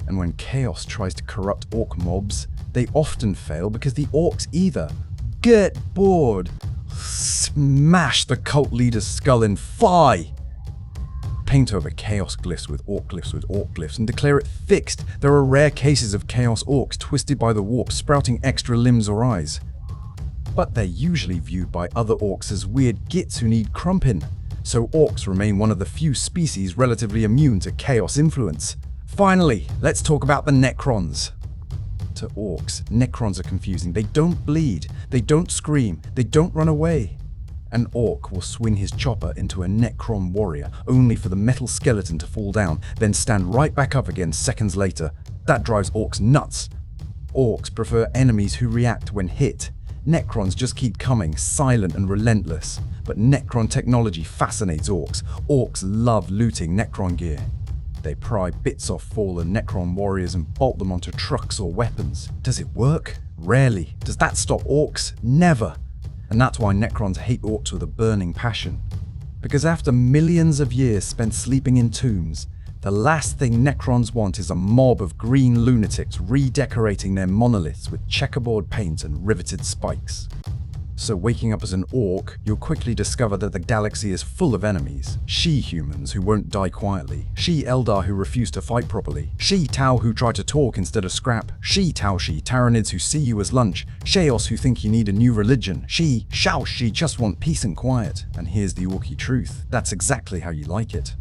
And when chaos tries to corrupt Ork mobs, they often fail because the Orks either get bored, smash the cult leader's skull and fly, paint over chaos glyphs with Ork glyphs and declare it fixed. There are rare cases of chaos Orks twisted by the warp, sprouting extra limbs or eyes. But they're usually viewed by other Orks as weird gits who need crumping. So Orks remain one of the few species relatively immune to chaos influence. Finally, let's talk about the Necrons. To Orks, Necrons are confusing. They don't bleed, they don't scream, they don't run away. An Ork will swing his chopper into a Necron warrior, only for the metal skeleton to fall down, then stand right back up again seconds later. That drives Orks nuts. Orks prefer enemies who react when hit. Necrons just keep coming, silent and relentless. But Necron technology fascinates Orks. Orks love looting Necron gear. They pry bits off fallen Necron warriors and bolt them onto trucks or weapons. Does it work? Rarely. Does that stop Orks? Never. And that's why Necrons hate Orks with a burning passion. Because after millions of years spent sleeping in tombs, The last thing Necrons want is a mob of green lunatics redecorating their monoliths with checkerboard paint and riveted spikes. So waking up as an orc, you'll quickly discover that the galaxy is full of enemies. She-humans who won't die quietly. She-Eldar who refuse to fight properly. She-Tau who try to talk instead of scrap. She-Taushi Tyranids who see you as lunch. Sheos who think you need a new religion. She just want peace and quiet. And here's the orky truth. That's exactly how you like it.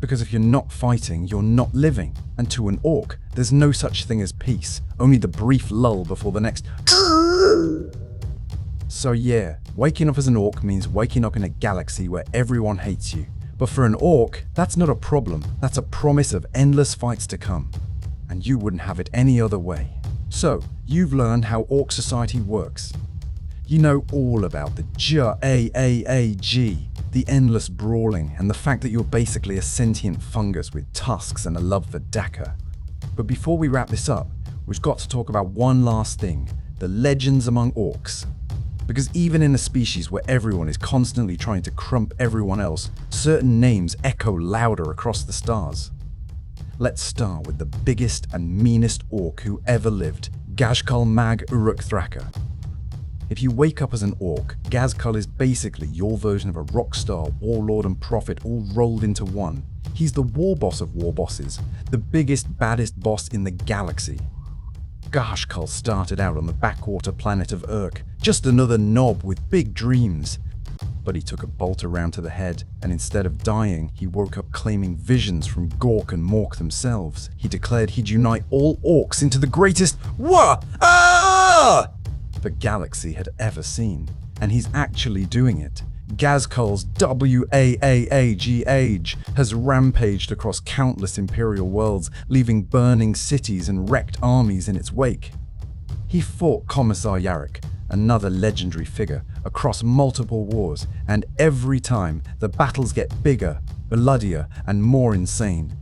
Because if you're not fighting, you're not living. And to an orc, there's no such thing as peace. Only the brief lull before the next So yeah, waking up as an orc means waking up in a galaxy where everyone hates you. But for an orc, that's not a problem. That's a promise of endless fights to come. And you wouldn't have it any other way. So, you've learned how orc society works. You know all about the WAAAGH, the endless brawling, and the fact that you're basically a sentient fungus with tusks and a love for Dakar. But before we wrap this up, we've got to talk about one last thing, the legends among orcs. Because even in a species where everyone is constantly trying to crump everyone else, certain names echo louder across the stars. Let's start with the biggest and meanest orc who ever lived, Gazkul Mag Uruk Thraka. If you wake up as an orc, Gazkul is basically your version of a rock star, warlord and prophet all rolled into one. He's the war boss of war bosses, the biggest, baddest boss in the galaxy. Gazkul started out on the backwater planet of Urk, just another knob with big dreams. But he took a bolt around to the head, and instead of dying, he woke up claiming visions from Gork and Mork themselves. He declared he'd unite all orcs into the greatest the galaxy had ever seen. And he's actually doing it. Gazkul's WAAAGH has rampaged across countless Imperial worlds, leaving burning cities and wrecked armies in its wake. He fought Commissar Yarrick, another legendary figure, across multiple wars, and every time the battles get bigger, bloodier, and more insane.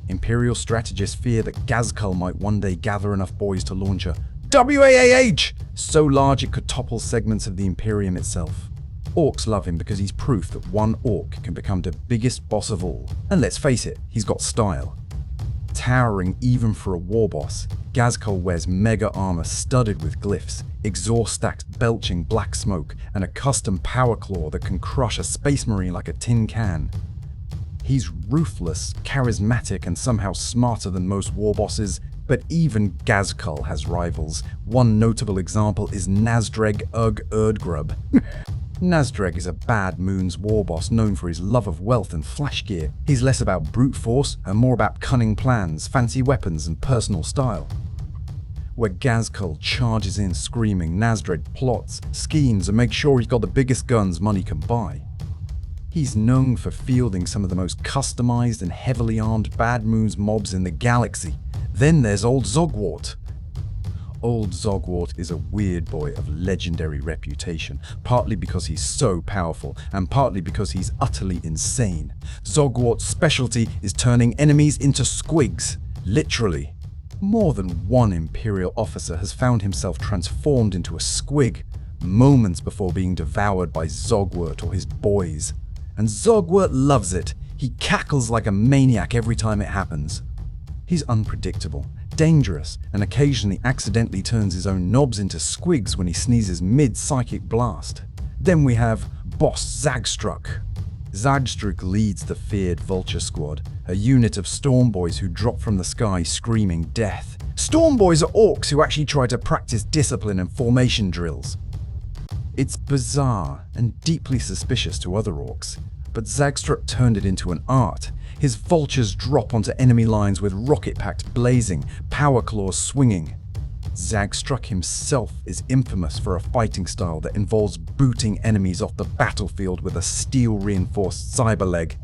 Imperial strategists fear that Gazkul might one day gather enough boys to launch a WAAH, so large it could topple segments of the Imperium itself. Orcs love him because he's proof that one orc can become the biggest boss of all. And let's face it, he's got style. Towering even for a war boss, Gazkul wears mega armor studded with glyphs, exhaust stacks belching black smoke, and a custom power claw that can crush a space marine like a tin can. He's ruthless, charismatic, and somehow smarter than most war bosses, but even Gazkul has rivals. One notable example is Nazdreg Ugg Erdgrub. Nazdreg is a bad Moon's war boss known for his love of wealth and flash gear. He's less about brute force and more about cunning plans, fancy weapons, and personal style. Where Gazkul charges in screaming, Nazdreg plots, schemes, and makes sure he's got the biggest guns money can buy. He's known for fielding some of the most customized and heavily armed Bad Moon's mobs in the galaxy. Then there's Old Zogwart. Old Zogwart is a weird boy of legendary reputation, partly because he's so powerful, and partly because he's utterly insane. Zogwart's specialty is turning enemies into squigs, literally. More than one Imperial officer has found himself transformed into a squig, moments before being devoured by Zogwart or his boys. And Zogwart loves it. He cackles like a maniac every time it happens. He's unpredictable, dangerous, and occasionally accidentally turns his own knobs into squigs when he sneezes mid-psychic blast. Then we have Boss Zagstruck. Zagstruck leads the feared Vulture Squad, a unit of Storm Boys who drop from the sky screaming death. Storm Boys are orcs who actually try to practice discipline and formation drills. It's bizarre and deeply suspicious to other orcs, but Zagstruck turned it into an art. His vultures drop onto enemy lines with rocket packs blazing, power claws swinging. Zagstruck himself is infamous for a fighting style that involves booting enemies off the battlefield with a steel-reinforced cyber leg.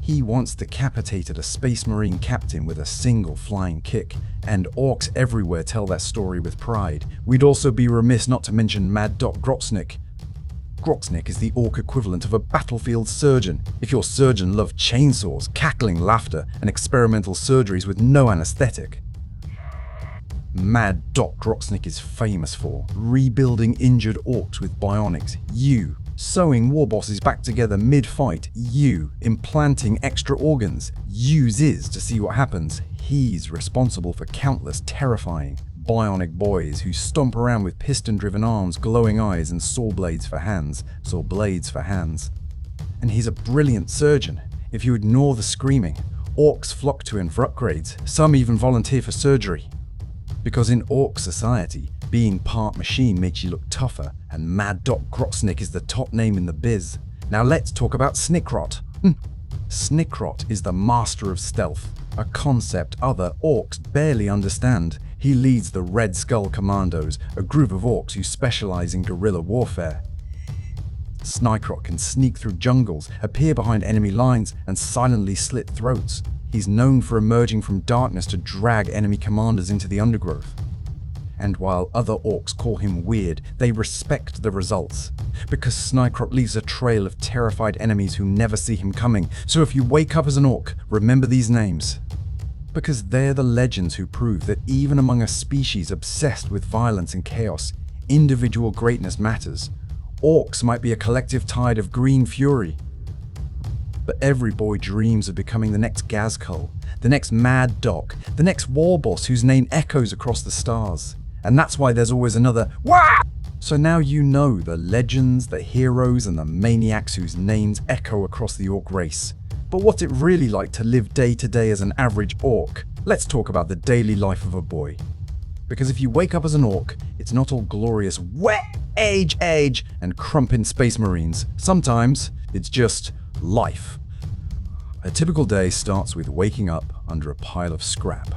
He once decapitated a Space Marine captain with a single flying kick, and orcs everywhere tell that story with pride. We'd also be remiss not to mention Mad Doc Grotznik. Grotznik is the orc equivalent of a battlefield surgeon. If your surgeon loved chainsaws, cackling laughter, and experimental surgeries with no anesthetic. Mad Doc Grotznik is famous for rebuilding injured orcs with bionics. You, Sewing war bosses back together mid-fight, you implanting extra organs, uses to see what happens. He's responsible for countless terrifying bionic boys who stomp around with piston-driven arms, glowing eyes, and saw blades for hands. And he's a brilliant surgeon. If you ignore the screaming, orcs flock to him for upgrades. Some even volunteer for surgery. Because in orc society, being part machine makes you look tougher, and Mad Doc Grotznick is the top name in the biz. Now let's talk about Snickrot. Snickrot is the master of stealth, a concept other orcs barely understand. He leads the Red Skull Commandos, a group of orcs who specialize in guerrilla warfare. Snickrot can sneak through jungles, appear behind enemy lines, and silently slit throats. He's known for emerging from darkness to drag enemy commanders into the undergrowth. And while other orcs call him weird, they respect the results. Because Snickrot leaves a trail of terrified enemies who never see him coming. So if you wake up as an orc, remember these names. Because they're the legends who prove that even among a species obsessed with violence and chaos, individual greatness matters. Orcs might be a collective tide of green fury. But every boy dreams of becoming the next Gazkul, the next Mad Doc, the next war boss whose name echoes across the stars. And that's why there's always another WAAAGH! So now you know the legends, the heroes, and the maniacs whose names echo across the orc race. But what's it really like to live day to day as an average orc? Let's talk about the daily life of a boy. Because if you wake up as an orc, it's not all glorious age and crumpin' space marines. Sometimes it's just life. A typical day starts with waking up under a pile of scrap.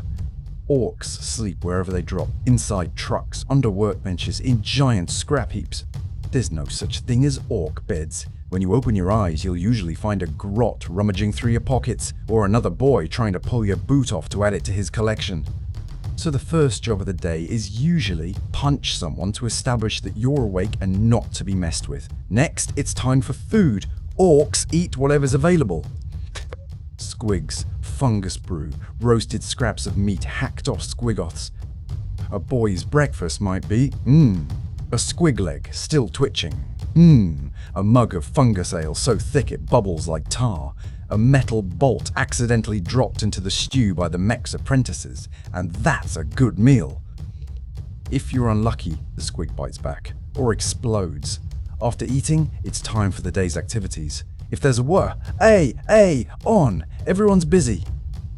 Orcs sleep wherever they drop, inside trucks, under workbenches, in giant scrap heaps. There's no such thing as orc beds. When you open your eyes, you'll usually find a grot rummaging through your pockets, or another boy trying to pull your boot off to add it to his collection. So the first job of the day is usually punch someone to establish that you're awake and not to be messed with. Next, it's time for food. Orcs eat whatever's available. Squigs, fungus brew, roasted scraps of meat hacked off squigoths. A boy's breakfast might be, a squig leg, still twitching. A mug of fungus ale so thick it bubbles like tar. A metal bolt accidentally dropped into the stew by the mech's apprentices. And that's a good meal. If you're unlucky, the squig bites back, or explodes. After eating, it's time for the day's activities. If there's a whir, on, everyone's busy.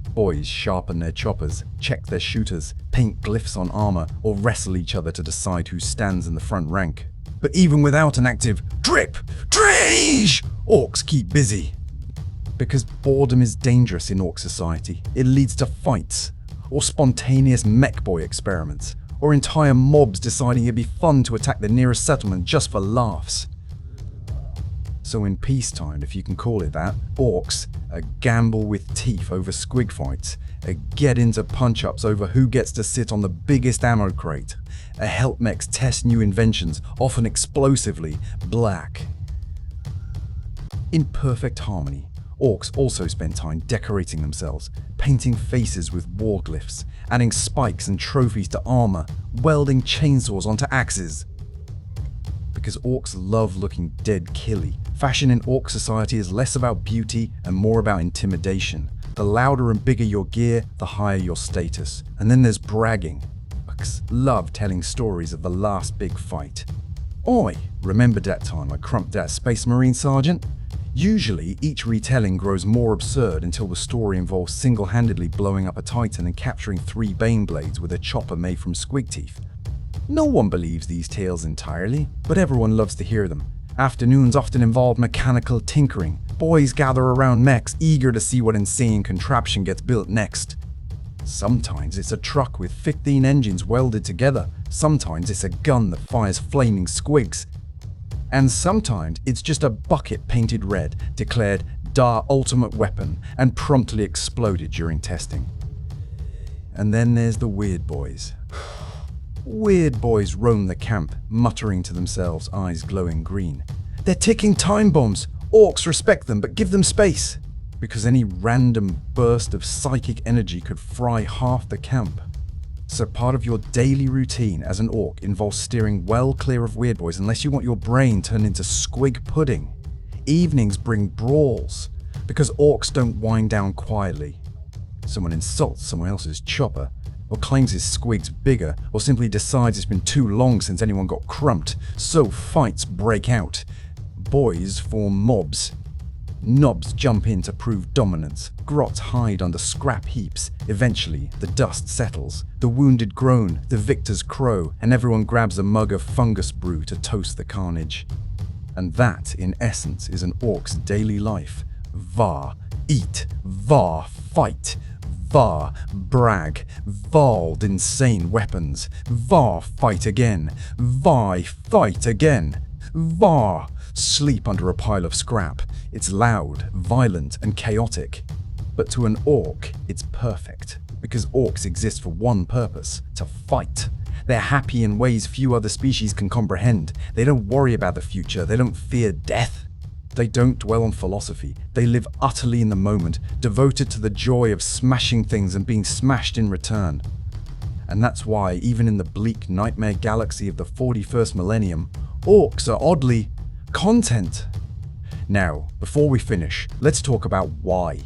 Boys sharpen their choppers, check their shooters, paint glyphs on armor, or wrestle each other to decide who stands in the front rank. But even without an active drip, Trage, orcs keep busy. Because boredom is dangerous in orc society. It leads to fights, or spontaneous mech boy experiments, or entire mobs deciding it'd be fun to attack the nearest settlement just for laughs. So in peacetime, if you can call it that, orcs, a gamble with teeth over squig fights, a get into punch-ups over who gets to sit on the biggest ammo crate, a help mechs test new inventions, often explosively black. In perfect harmony, orcs also spend time decorating themselves, painting faces with war glyphs, adding spikes and trophies to armor, welding chainsaws onto axes. Because orcs love looking dead killy, fashion in orc society is less about beauty and more about intimidation. The louder and bigger your gear, the higher your status. And then there's bragging. Orcs love telling stories of the last big fight. Oi, remember that time I crumped that Space Marine Sergeant? Usually, each retelling grows more absurd until the story involves single-handedly blowing up a Titan and capturing 3 Bane blades with a chopper made from squig teeth. No one believes these tales entirely, but everyone loves to hear them. Afternoons often involve mechanical tinkering. Boys gather around mechs, eager to see what insane contraption gets built next. Sometimes it's a truck with 15 engines welded together. Sometimes it's a gun that fires flaming squigs. And sometimes it's just a bucket painted red, declared "Dar Ultimate Weapon," and promptly exploded during testing. And then there's the weird boys. Weird boys roam the camp, muttering to themselves, eyes glowing green. They're ticking time bombs. Orcs respect them, but give them space. Because any random burst of psychic energy could fry half the camp. So part of your daily routine as an orc involves steering well clear of weird boys unless you want your brain turned into squig pudding. Evenings bring brawls, because orcs don't wind down quietly. Someone insults someone else's chopper, or claims his squig's bigger, or simply decides it's been too long since anyone got crumped, so fights break out. Boys form mobs. Knobs jump in to prove dominance. Grots hide under scrap heaps. Eventually, the dust settles. The wounded groan, the victors crow, and everyone grabs a mug of fungus brew to toast the carnage. And that, in essence, is an orc's daily life. Var, eat, var, fight. Var, brag, varld insane weapons. Var, fight again. Var, fight again. Var, sleep under a pile of scrap. It's loud, violent, and chaotic. But to an orc, it's perfect, because orcs exist for one purpose: to fight. They're happy in ways few other species can comprehend. They don't worry about the future. They don't fear death. They don't dwell on philosophy. They live utterly in the moment, devoted to the joy of smashing things and being smashed in return. And that's why, even in the bleak nightmare galaxy of the 41st millennium, orcs are oddly content. Now, before we finish, let's talk about why.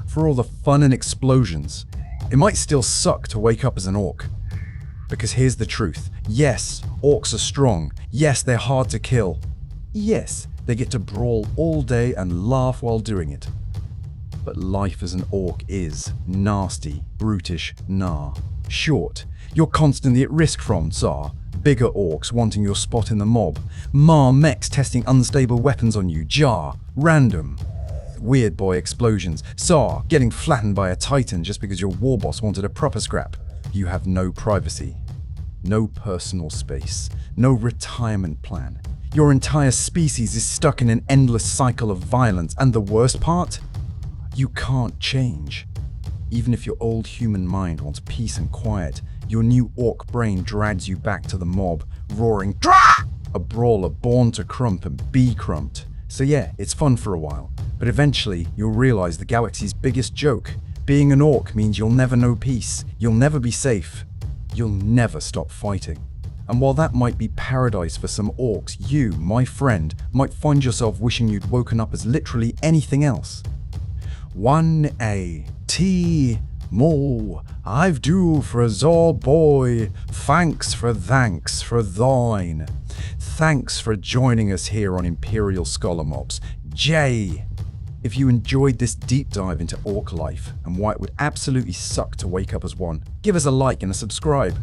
For all the fun and explosions, it might still suck to wake up as an orc. Because here's the truth. Yes, orcs are strong. Yes, they're hard to kill. Yes, they get to brawl all day and laugh while doing it. But life as an orc is nasty, brutish, short. You're constantly at risk from Tsar. Bigger orcs wanting your spot in the mob. Mechs testing unstable weapons on you. Random. Weird boy explosions. Getting flattened by a titan just because your war boss wanted a proper scrap. You have no privacy. No personal space. No retirement plan. Your entire species is stuck in an endless cycle of violence, and the worst part? You can't change. Even if your old human mind wants peace and quiet, your new orc brain drags you back to the mob, roaring, "Drah!" A brawler born to crump and be crumped. So yeah, it's fun for a while, but eventually you'll realize the galaxy's biggest joke. Being an orc means you'll never know peace, you'll never be safe, you'll never stop fighting. And while that might be paradise for some orcs, you, my friend, might find yourself wishing you'd woken up as literally anything else. 1A. T. Mo. I've do for a Zor boy. Thanks for thine. Thanks for joining us here on Imperial Scholar Mobs. J. If you enjoyed this deep dive into orc life and why it would absolutely suck to wake up as one, give us a like and a subscribe.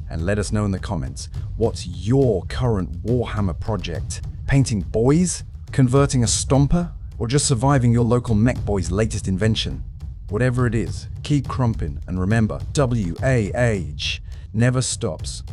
And let us know in the comments, what's your current Warhammer project? Painting boys? Converting a stomper? Or just surviving your local mech boy's latest invention? Whatever it is, keep crumping, and remember, WAAAGH never stops.